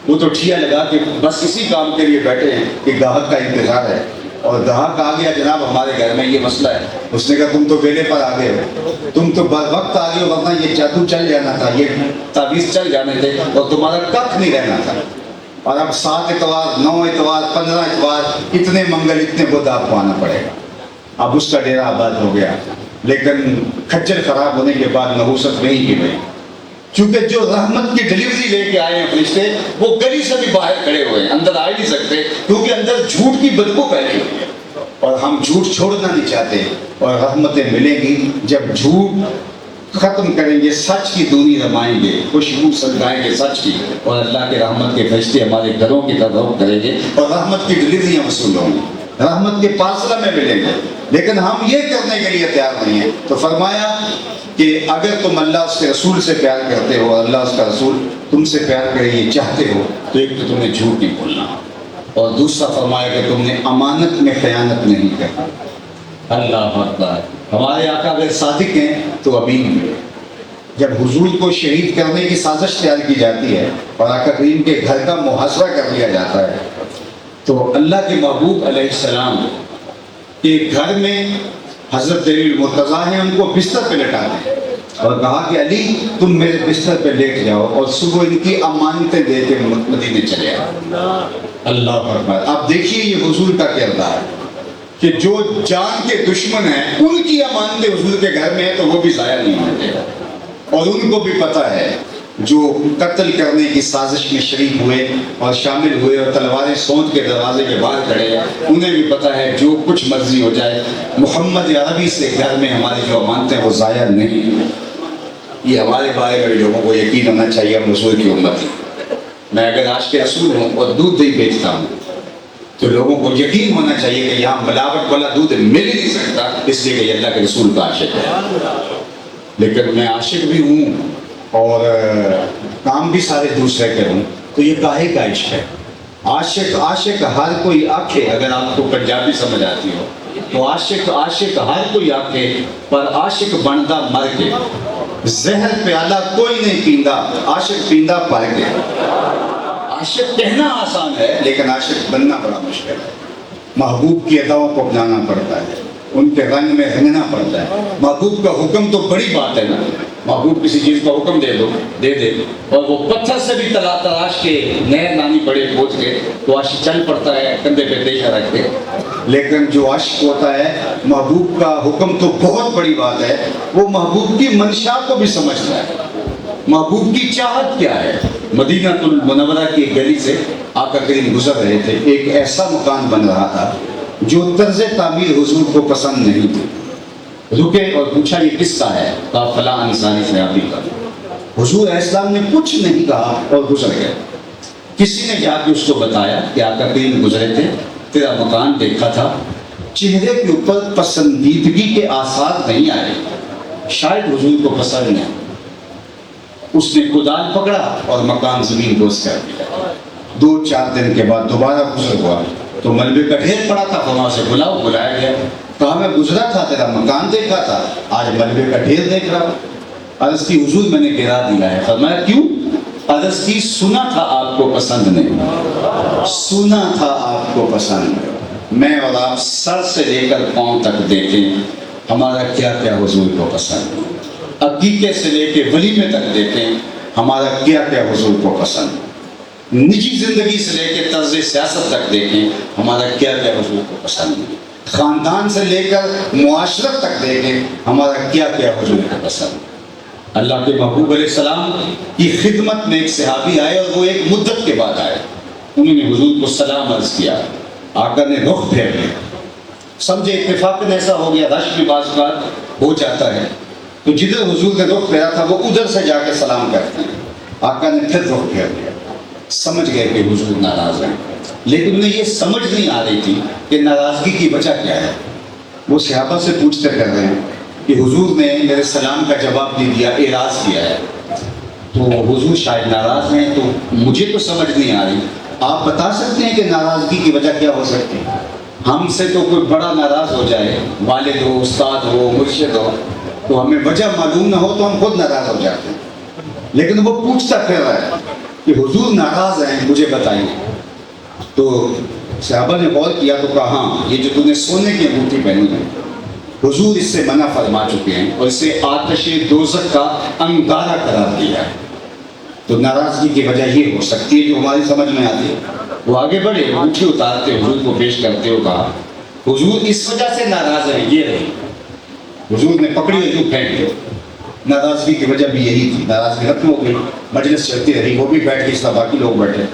وہ تو ٹھیا لگا کہ بس اسی کام کے لیے بیٹھے ہیں کہ گاہک کا انتظار ہے، اور گاہک آ گیا جناب ہمارے گھر میں یہ مسئلہ ہے، اس نے کہا تم تو بیلے پر آ گئے ہو، تم تو وقت آ گئے ہو، ورنہ یہ جادو چل جانا تھا، یہ تعویذ چل جانے تھے اور تمہارا کخ نہیں رہنا تھا۔ اور اب 7 اتوار، 9 اتوار، 15 اتوار، اتنے منگل، اتنے بدھ آپ کو آنا پڑے گا۔ اب اس کا ڈیرا آباد ہو گیا، لیکن کھچر خراب ہونے کے بعد نحوست نہیں کی گئی، چونکہ جو رحمت کی ڈلیوری لے کے آئے ہیں فرشتے وہ گلی سے بھی باہر کھڑے ہوئے ہیں، اندر آ نہیں سکتے کیونکہ اندر جھوٹ کی بدبو پھیلی ہوئی ہے، اور ہم جھوٹ چھوڑنا نہیں چاہتے۔ اور رحمتیں ملیں گی جب جھوٹ ختم کریں گے، سچ کی دونی رمائیں گے، خوشبو سلگائیں گے سچ کی، اور اللہ کے رحمت کے فرشتے ہمارے گھروں کی طرف رخ کریں گے اور رحمت کی ڈلیوریاں وصول ہوں گی، رحمت کے پارسل میں ملیں گے۔ لیکن ہم یہ کرنے کے لیے تیار نہیں ہیں، تو فرمایا کہ اگر تم اللہ اس کے رسول سے پیار کرتے ہو، اللہ اس کا رسول تم سے پیار کرے یہ چاہتے ہو، تو ایک تو تم نے جھوٹ نہیں بولنا، اور دوسرا فرمایا کہ تم نے امانت میں خیانت نہیں کرنا۔ اللہ اکبر، ہمارے آقا اگر صادق ہیں تو امین ہیں۔ جب حضور کو شہید کرنے کی سازش تیار کی جاتی ہے اور آقا کریم کے گھر کا محاصرہ کر لیا جاتا ہے، تو اللہ کے محبوب علیہ السلام کے گھر میں حضرت علی المرتضیٰ ہیں، ان کو بستر پہ لٹا دیں اور کہا کہ علی تم میرے بستر پہ لیٹ جاؤ اور صبح ان کی امانتیں دے کے مدینے چلے آؤ۔ اللہ اکبر، آپ دیکھیے یہ حضور کا کردار کہ جو جان کے دشمن ہیں ان کی امانتیں حضور کے گھر میں ہیں تو وہ بھی ضائع نہیں ہوتے، اور ان کو بھی پتہ ہے جو قتل کرنے کی سازش میں شریک ہوئے اور شامل ہوئے اور تلواریں سونت کے دروازے کے باہر کھڑے ہیں، انہیں بھی پتہ ہے جو کچھ مرضی ہو جائے محمد عربی سے گھر میں ہماری جو امانتیں وہ ضائع نہیں۔ یہ ہمارے بارے میں لوگوں کو یقین ہونا چاہیے، ہم رسول کی امت ہیں۔ میں اگر عاشق رسول ہوں اور دودھ دہی بیچتا ہوں تو لوگوں کو یقین ہونا چاہیے کہ یہاں ملاوٹ والا دودھ مل ہی نہیں سکتا، اس لیے کہ یہ اللہ کے رسول کا عاشق ہے۔ لیکن میں عاشق بھی ہوں اور کام بھی سارے دوسرے کے ہوں، تو یہ کاہے کا عشق ہے؟ عاشق ہر کوئی آکھے، اگر آپ کو پنجابی سمجھ آتی ہو تو عاشق ہر کوئی آکھے، پر عاشق بندا مر کے زہر پیالہ کوئی نہیں پیندا، عاشق پیندا پائے گے۔ عاشق کہنا آسان ہے لیکن عاشق بننا بڑا مشکل ہے۔ محبوب کی اداؤں کو اپنانا پڑتا ہے، ان کے رنگ میں رنگنا پڑتا ہے۔ محبوب کا حکم تو بڑی بات ہے نا، محبوب کسی چیز کا حکم دے دے اور وہ پتھر سے بھی تلاش کے نہر لانی پڑے کھود کے تو عاشق چل پڑتا ہے کندھے پہ دیشہ رکھ کے۔ لیکن جو عاشق ہوتا ہے محبوب کا حکم تو بہت بڑی بات ہے، وہ محبوب کی منشا کو بھی سمجھتا ہے، محبوب کی چاہت کیا ہے۔ مدینہ المنورہ کی گلی سے آقا کریم گزر رہے تھے، ایک ایسا مکان بن رہا تھا جو طرز تعمیر حضور کو پسند نہیں تھی۔ رکے اور پوچھا یہ کس کا ہے؟ کہا فلاں انصاری صحابی کا۔ حضور علیہ السلام نے کچھ نہیں کہا اور گزر گئے۔ کسی نے جا کے اس کو بتایا کہ آقا کریم گزرے تھے، تیرا مکان دیکھا تھا، چہرے کے اوپر پسندیدگی کے آثار نہیں آئے، شاید حضور کو پسند نہیں۔ اس نے کدال پکڑا اور مکان زمین بوس کر دیا۔ 2-4 دن کے بعد دوبارہ گزر ہوا تو ملبے کا ڈھیر پڑا تھا، وہاں سے بلایا گیا۔ کہا میں گزرا تھا، تیرا مکان دیکھا تھا، آج ملبے کا ڈھیر دیکھ رہا ہوں۔ عرض کی حضور میں نے گرا دیا ہے۔ فرمایا کیوں؟ عرض کی سنا تھا آپ کو پسند نہیں، سنا تھا آپ کو پسند۔ میں اور آپ سر سے لے کر پاؤں تک دیکھیں ہمارا کیا کیا حضور کو پسند، عقیقے سے لے کے ولیمے تک دیکھیں ہمارا کیا کیا حضور کو پسند، نجی زندگی سے لے کے طرز سیاست تک دیکھیں ہمارا کیا کیا حضور کو پسند، خاندان سے لے کر معاشرت تک دیکھیں ہمارا کیا کیا حضور کو پسند۔ اللہ کے محبوب علیہ السلام کی خدمت میں ایک صحابی آئے اور وہ ایک مدت کے بعد آئے، انہوں نے حضور کو سلام عرض کیا، آقا نے رخ پھیر لیا، سمجھے اتفاقاً ایسا ہو گیا، رش بھی بعض بات ہو جاتا ہے تو جدھر حضور نے رخ پھیرا تھا وہ ادھر سے جا کے سلام کرتے ہیں، آقا نے پھر رخ پھیر لیا، سمجھ گئے کہ حضور ناراض ہیں، لیکن انہیں یہ سمجھ نہیں آ رہی تھی کہ ناراضگی کی وجہ کیا ہے۔ وہ صحابہ سے پوچھتے کر رہے ہیں کہ حضور نے میرے سلام کا جواب نہیں دیا، اعراض کیا ہے، تو حضور شاید ناراض ہیں، تو مجھے تو سمجھ نہیں آ رہی، آپ بتا سکتے ہیں کہ ناراضگی کی وجہ کیا ہو سکتی ہے؟ ہم سے تو کوئی بڑا ناراض ہو جائے، والد ہو، استاد ہو، مرشد ہو، تو ہمیں وجہ معلوم نہ ہو تو ہم خود ناراض ہو جاتے ہیں، لیکن وہ پوچھتا پھر رہا ہے کہ حضور ناراض ہیں مجھے بتائیے۔ تو صحابہ نے غور کیا تو کہا ہاں یہ جو تم نے سونے کی انگوٹھی پہنی ہے حضور اس سے منع فرما چکے ہیں اور اسے آتش دوزخ کا انگارہ قرار دیا ہے، تو ناراضگی کی وجہ یہ ہو سکتی ہے جو ہماری سمجھ میں آتی ہے۔ وہ آگے بڑھے، انگوٹھی اتارتے حضور کو پیش کرتے ہو، کہا حضور اس وجہ سے ناراض ہیں، یہ رہی۔ حضور نے پکڑی اور یوں پھینک دیا۔ ناراضگی کی وجہ بھی یہی تھی، ناراضگی ختم ہو گئی، مجلس چلتی رہی، وہ بھی بیٹھ گئی، اس طرح باقی لوگ بیٹھے،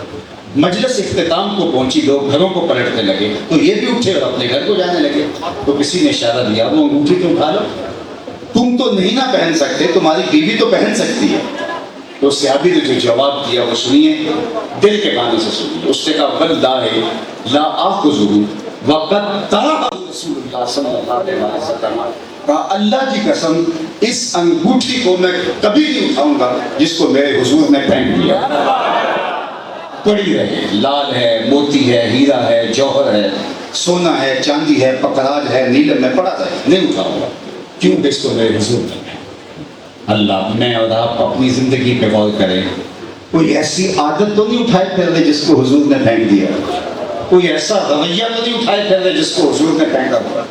مجلس اختتام کو پہنچی، لوگ گھروں کو پلٹنے لگے تو یہ بھی اٹھے اور اپنے گھر کو جانے لگے، تو کسی نے اشارہ دیا وہ انگوٹھی تم اٹھا لو، تم تو نہیں نہ پہن سکتے، تمہاری بیوی تو پہن سکتی ہے۔ تو صحابی نے جو جواب دیا وہ سنیے، دل کے کانوں سے سنیے۔ اس نے کہا واللہ لا آخذہ وقد طرح رسول اللہ صلی اللہ علیہ وسلم، کہا اللہ کی قسم اس انگوٹھی کو میں کبھی نہیں اٹھاؤں گا جس کو میرے حضور نے پہن لیا۔ پڑی رہے، لال ہے، موتی ہے، ہیرا ہے، جوہر ہے، سونا ہے، چاندی ہے، پکراج ہے، نیلم ہے، پڑا رہے، نہیں اٹھاؤں گا کیونکہ اس کو میرے حضور نے پہنا۔ اللہ میں اور آپ اپنی زندگی پہ غور کریں، کوئی ایسی عادت تو نہیں اٹھائے پھر رہے جس کو حضور نے پھینک دیا، کوئی ایسا رویہ تو نہیں اٹھائے پھر رہے جس کو حضور نے پھینکا ہوا،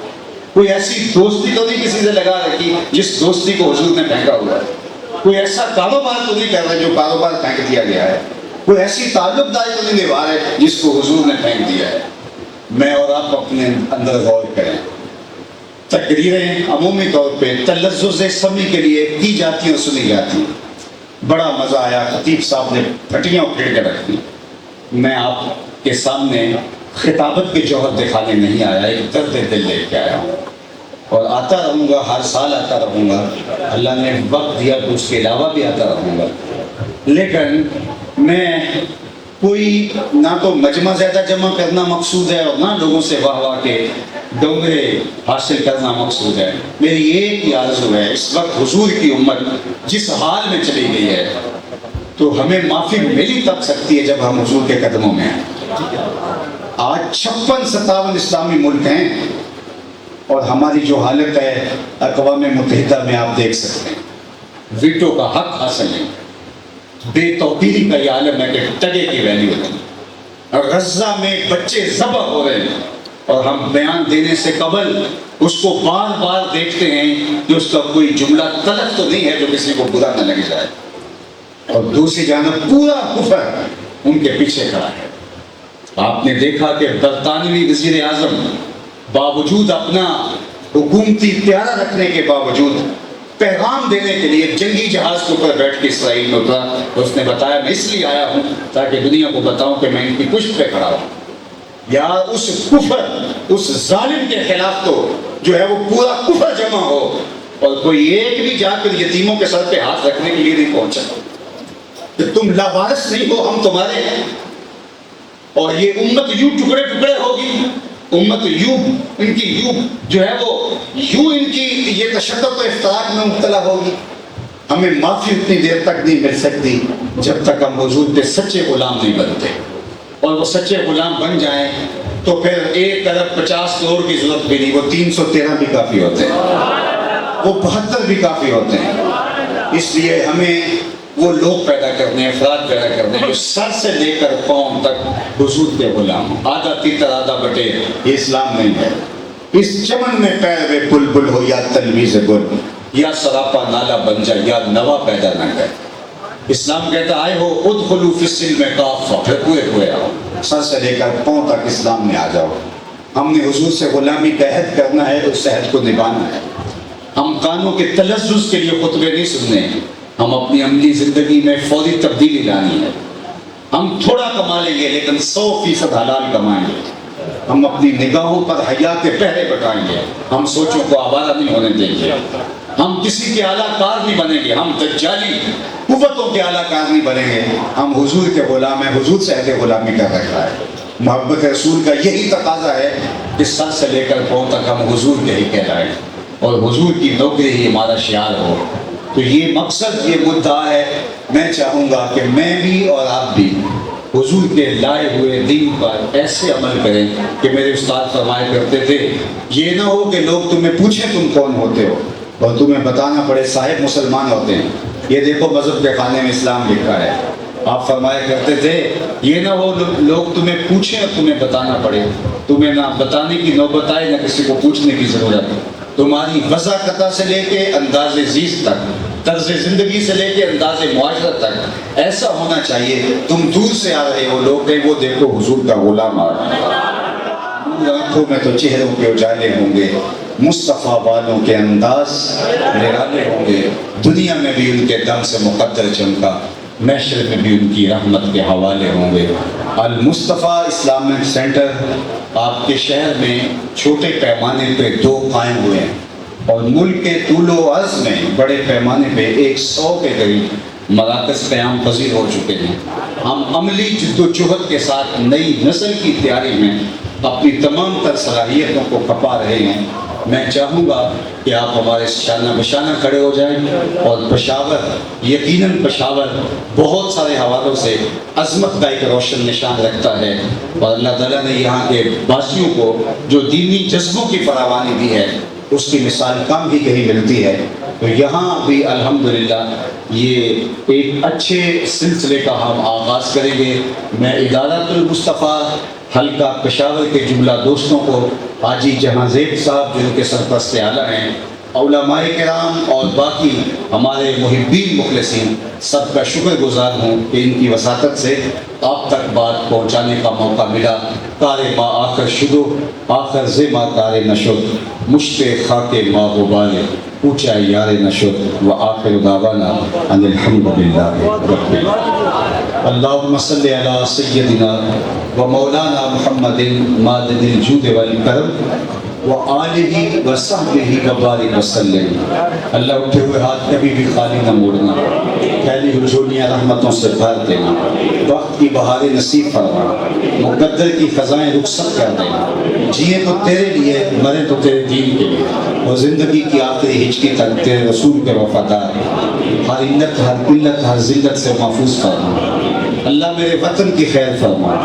کوئی ایسی دوستی تو نہیں کسی سے لگا رکھی جس دوستی کو حضور نے پھینکا ہوا ہے، کوئی ایسا کاروبار تو نہیں کر رہے جو کاروبار پھینک دیا گیا ہے، کوئی ایسی تعلق داری تو نہیں نبھا رہے جس کو حضور نے پھینک دیا ہے۔ میں اور آپ اپنے اندر غور کریں، تقریریں عمومی طور پہ تلذذ سمیع کے لیے کی جاتی ہیں اور سنی جاتی ہیں، بڑا مزہ آیا، خطیب صاحب نے پھٹیاں اکھیڑ کے رکھ دی۔ میں آپ کے سامنے خطابت کے جوہر دکھانے نہیں آیا، ایک درد دل لے کے آیا ہوں اور آتا رہوں گا، ہر سال آتا رہوں گا، اللہ نے وقت دیا تو اس کے علاوہ بھی آتا رہوں گا، لیکن میں کوئی نہ تو مجمع زیادہ جمع کرنا مقصود ہے اور نہ لوگوں سے واہ واہ کے ڈونگرے حاصل کرنا مقصود ہے۔ میری ایک ہی آرزو ہے، اس وقت حضور کی امت جس حال میں چلی گئی ہے تو ہمیں معافی ملی تب سکتی ہے جب ہم حضور کے قدموں میں ہیں۔ آج 56-57 اسلامی ملک ہیں اور ہماری جو حالت ہے اقوام متحدہ میں آپ دیکھ سکتے ہیں، ویٹو کا حق حاصل نہیں. بے توقیری کا یہ عالم ہے کہ ٹگے کی ویلیو نہیں. اور غزہ میں بچے ذبح ہو رہے ہیں اور ہم بیان دینے سے قبل اس کو بار بار دیکھتے ہیں کہ اس کا کوئی جملہ تلخ تو نہیں ہے جو کسی کو برا نہ لگ جائے. اور دوسری جانب پورا کفر ان کے پیچھے کھڑا ہے. آپ نے دیکھا کہ برطانوی وزیر اعظم باوجود اپنا حکومتی پیارا رکھنے کے باوجود پیغام دینے کے لیے جنگی جہاز کے اوپر بیٹھ کے اسرائیل میں اترا. اس نے بتایا میں اس لیے آیا ہوں تاکہ دنیا کو بتاؤں کہ میں ان کی پشت پہ کھڑا ہوں. یار اس کفر اس ظالم کے خلاف تو جو ہے وہ پورا کفر جمع ہو اور کوئی ایک بھی جا کر یتیموں کے سر پہ ہاتھ رکھنے کے لیے نہیں پہنچا کہ تم لاوارث نہیں ہو ہم تمہارے ہیں. اور یہ امت یوں ٹکڑے ٹکڑے ہوگی. امت یوں ان کی یوں جو ہے وہ یوں ان کی یہ تشدد و افتراق میں مبتلا ہوگی. ہمیں معافی اتنی دیر تک نہیں مل سکتی جب تک ہم حضور کے سچے غلام نہیں بنتے. اور وہ سچے غلام بن جائیں تو پھر 1,50 کروڑ کی ضرورت بھی نہیں. وہ 313 بھی کافی ہوتے ہیں, وہ 72 بھی کافی ہوتے ہیں. اس لیے ہمیں وہ لوگ پیدا کرنے ہیں, افراد پیدا کرنے ہیں جو سر سے لے کر قوم تک حضور کے غلام ہوں. آدھا تیتر آدھا بٹے یہ اسلام نہیں ہے. اس چمن میں پیروے بلبل ہو یا تلمیذ گل, یا سراپا نالا بن جائے یا نوا پیدا نہ کرے. اسلام کہتا آئے ہو ادخلوا فی السلم کافہ, پھر پورے ہوئے آؤ, سر سے لے کر پاؤں تک اسلام میں آ جاؤ. ہم نے حضور سے غلامی کا عہد کرنا ہے, اس عہد کو نبھانا ہے. ہم کانوں کے تلذذ کے لیے خطبے نہیں سننے ہیں, ہم اپنی عملی زندگی میں فوری تبدیلی لانی ہے. ہم تھوڑا کما لیں گے لیکن 100% حلال کمائیں گے. ہم اپنی نگاہوں پر حیا کے پہرے بٹائیں گے, ہم سوچوں کو آوارہ نہیں ہونے دیں گے. ہم کسی کے اعلیٰ کار نہیں بنیں گے, ہم دجالی قوتوں کے اعلیٰ کار نہیں بنیں گے. ہم حضور کے غلام ہیں, حضور سے عہد غلامی کر رکھا ہے. محبت رسول کا یہی تقاضا ہے کہ سر سے لے کر پاؤں تک ہم حضور کے ہی کہلائیں اور حضور کی نوکری ہی ہمارا شعار ہو. تو یہ مقصد, یہ مدعا ہے. میں چاہوں گا کہ میں بھی اور آپ بھی حضور کے لائے ہوئے دین پر ایسے عمل کریں کہ میرے استاد فرمایا کرتے تھے یہ نہ ہو کہ لوگ تمہیں پوچھیں تم کون ہوتے ہو اور تمہیں بتانا پڑے صاحب مسلمان ہوتے ہیں, یہ دیکھو مذہب کے خانے میں اسلام لکھا ہے. آپ فرمایا کرتے تھے یہ نہ ہو لوگ تمہیں پوچھیں اور تمہیں بتانا پڑے, تمہیں نہ بتانے کی نوبت آئے نہ کسی کو پوچھنے کی ضرورت. تمہاری وضاحت سے لے کے انداز زیست تک, طرز زندگی سے لے کے انداز معاشرت تک ایسا ہونا چاہیے تم دور سے آ رہے ہو, لوگ کہیں وہ دیکھو حضور کا غلام آ رہا ہے. آنکھوں میں تو چہروں کے اجالے ہوں گے, مصطفیٰ والوں کے انداز نرالے ہوں گے. دنیا میں بھی ان کے دم سے مقدر چمکا, محشر میں بھی ان کی رحمت کے حوالے ہوں گے. المصطفیٰ اسلامک سینٹر آپ کے شہر میں چھوٹے پیمانے پہ 2 قائم ہوئے ہیں اور ملک کے طول و عرض میں بڑے پیمانے پہ 100 کے قریب مراکز قیام پذیر ہو چکے ہیں. ہم عملی جد و جہد کے ساتھ نئی نسل کی تیاری میں اپنی تمام تر صلاحیتوں کو کھپا رہے ہیں. میں چاہوں گا کہ آپ ہمارے شانہ بشانہ کھڑے ہو جائیں. اور پشاور, یقیناً پشاور بہت سارے حوالوں سے عظمت کا ایک روشن نشان رکھتا ہے اور اللہ تعالیٰ نے یہاں کے باسیوں کو جو دینی جذبوں کی فراوانی دی ہے اس کی مثال کم ہی کہیں ملتی ہے. تو یہاں بھی الحمدللہ یہ ایک اچھے سلسلے کا ہم آغاز کریں گے. میں ادارۃ المصطفیٰ حلقہ پشاور کے جملہ دوستوں کو, حاجی جہاں زیب صاحب جو کہ سرپرست اعلیٰ ہیں, علماء کرام اور باقی ہمارے محبین مخلصین سب کا شکر گزار ہوں کہ ان کی وساطت سے آپ تک بات پہنچانے کا موقع ملا. کار ما آخر شدو آخر زما کار نشد, مشت خاک ما غبار پوچھا یار نشد و آخر دعوانا ان الحمدللہ رب العالمین. اللہم صلی علی سیدنا و مولانا محمد مادن الجود والکرم وآلہ وصحبہ وبارک وسلم. اللہ اٹھے ہوئے ہاتھ کبھی بھی خالی نہ موڑنا, پھیلی رجولیاں رحمتوں سے بھر دینا, وقت کی بہاریں نصیب فرما, مقدر کی خزائیں رخصت کر دینا. جیے تو تیرے لیے, مرے تو تیرے دین کے لیے, اور زندگی کی آخری ہچکی تک تیرے رسول کے وفادار. ہر علت, ہر قلت, ہر ذلت سے محفوظ فرما. اللہ میرے وطن کی خیر فرما,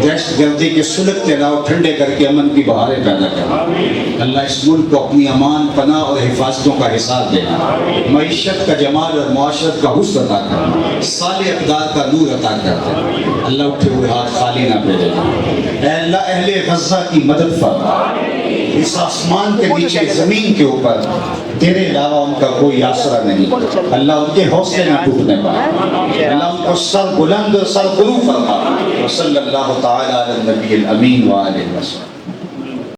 دہشت گردی کے سلک کے ناؤ ٹھنڈے کر کے امن کی بہاریں پیدا کرنا. اللہ اس ملک کو اپنی امان پناہ اور حفاظتوں کا حساب دینا، معیشت کا جمال اور معاشرت کا حسن عطا کرنا، صالح اقدار کا نور عطا کرتے، اللہ اٹھے ہوئے ہاتھ خالی نہ بھیجنا۔ اے اللہ اہل غزہ کی مدد فرما، اس آسمان کے نیچے زمین کے اوپر تیرے علاوہ ان کا کوئی آسرا نہیں، اللہ ان کے حوصلے نہ ٹوٹنے پائے، اللہ ان کو سر بلند اور سر بلند فرما۔ وصلی اللہ تعالی علی النبی الامین وآلہ وسلم۔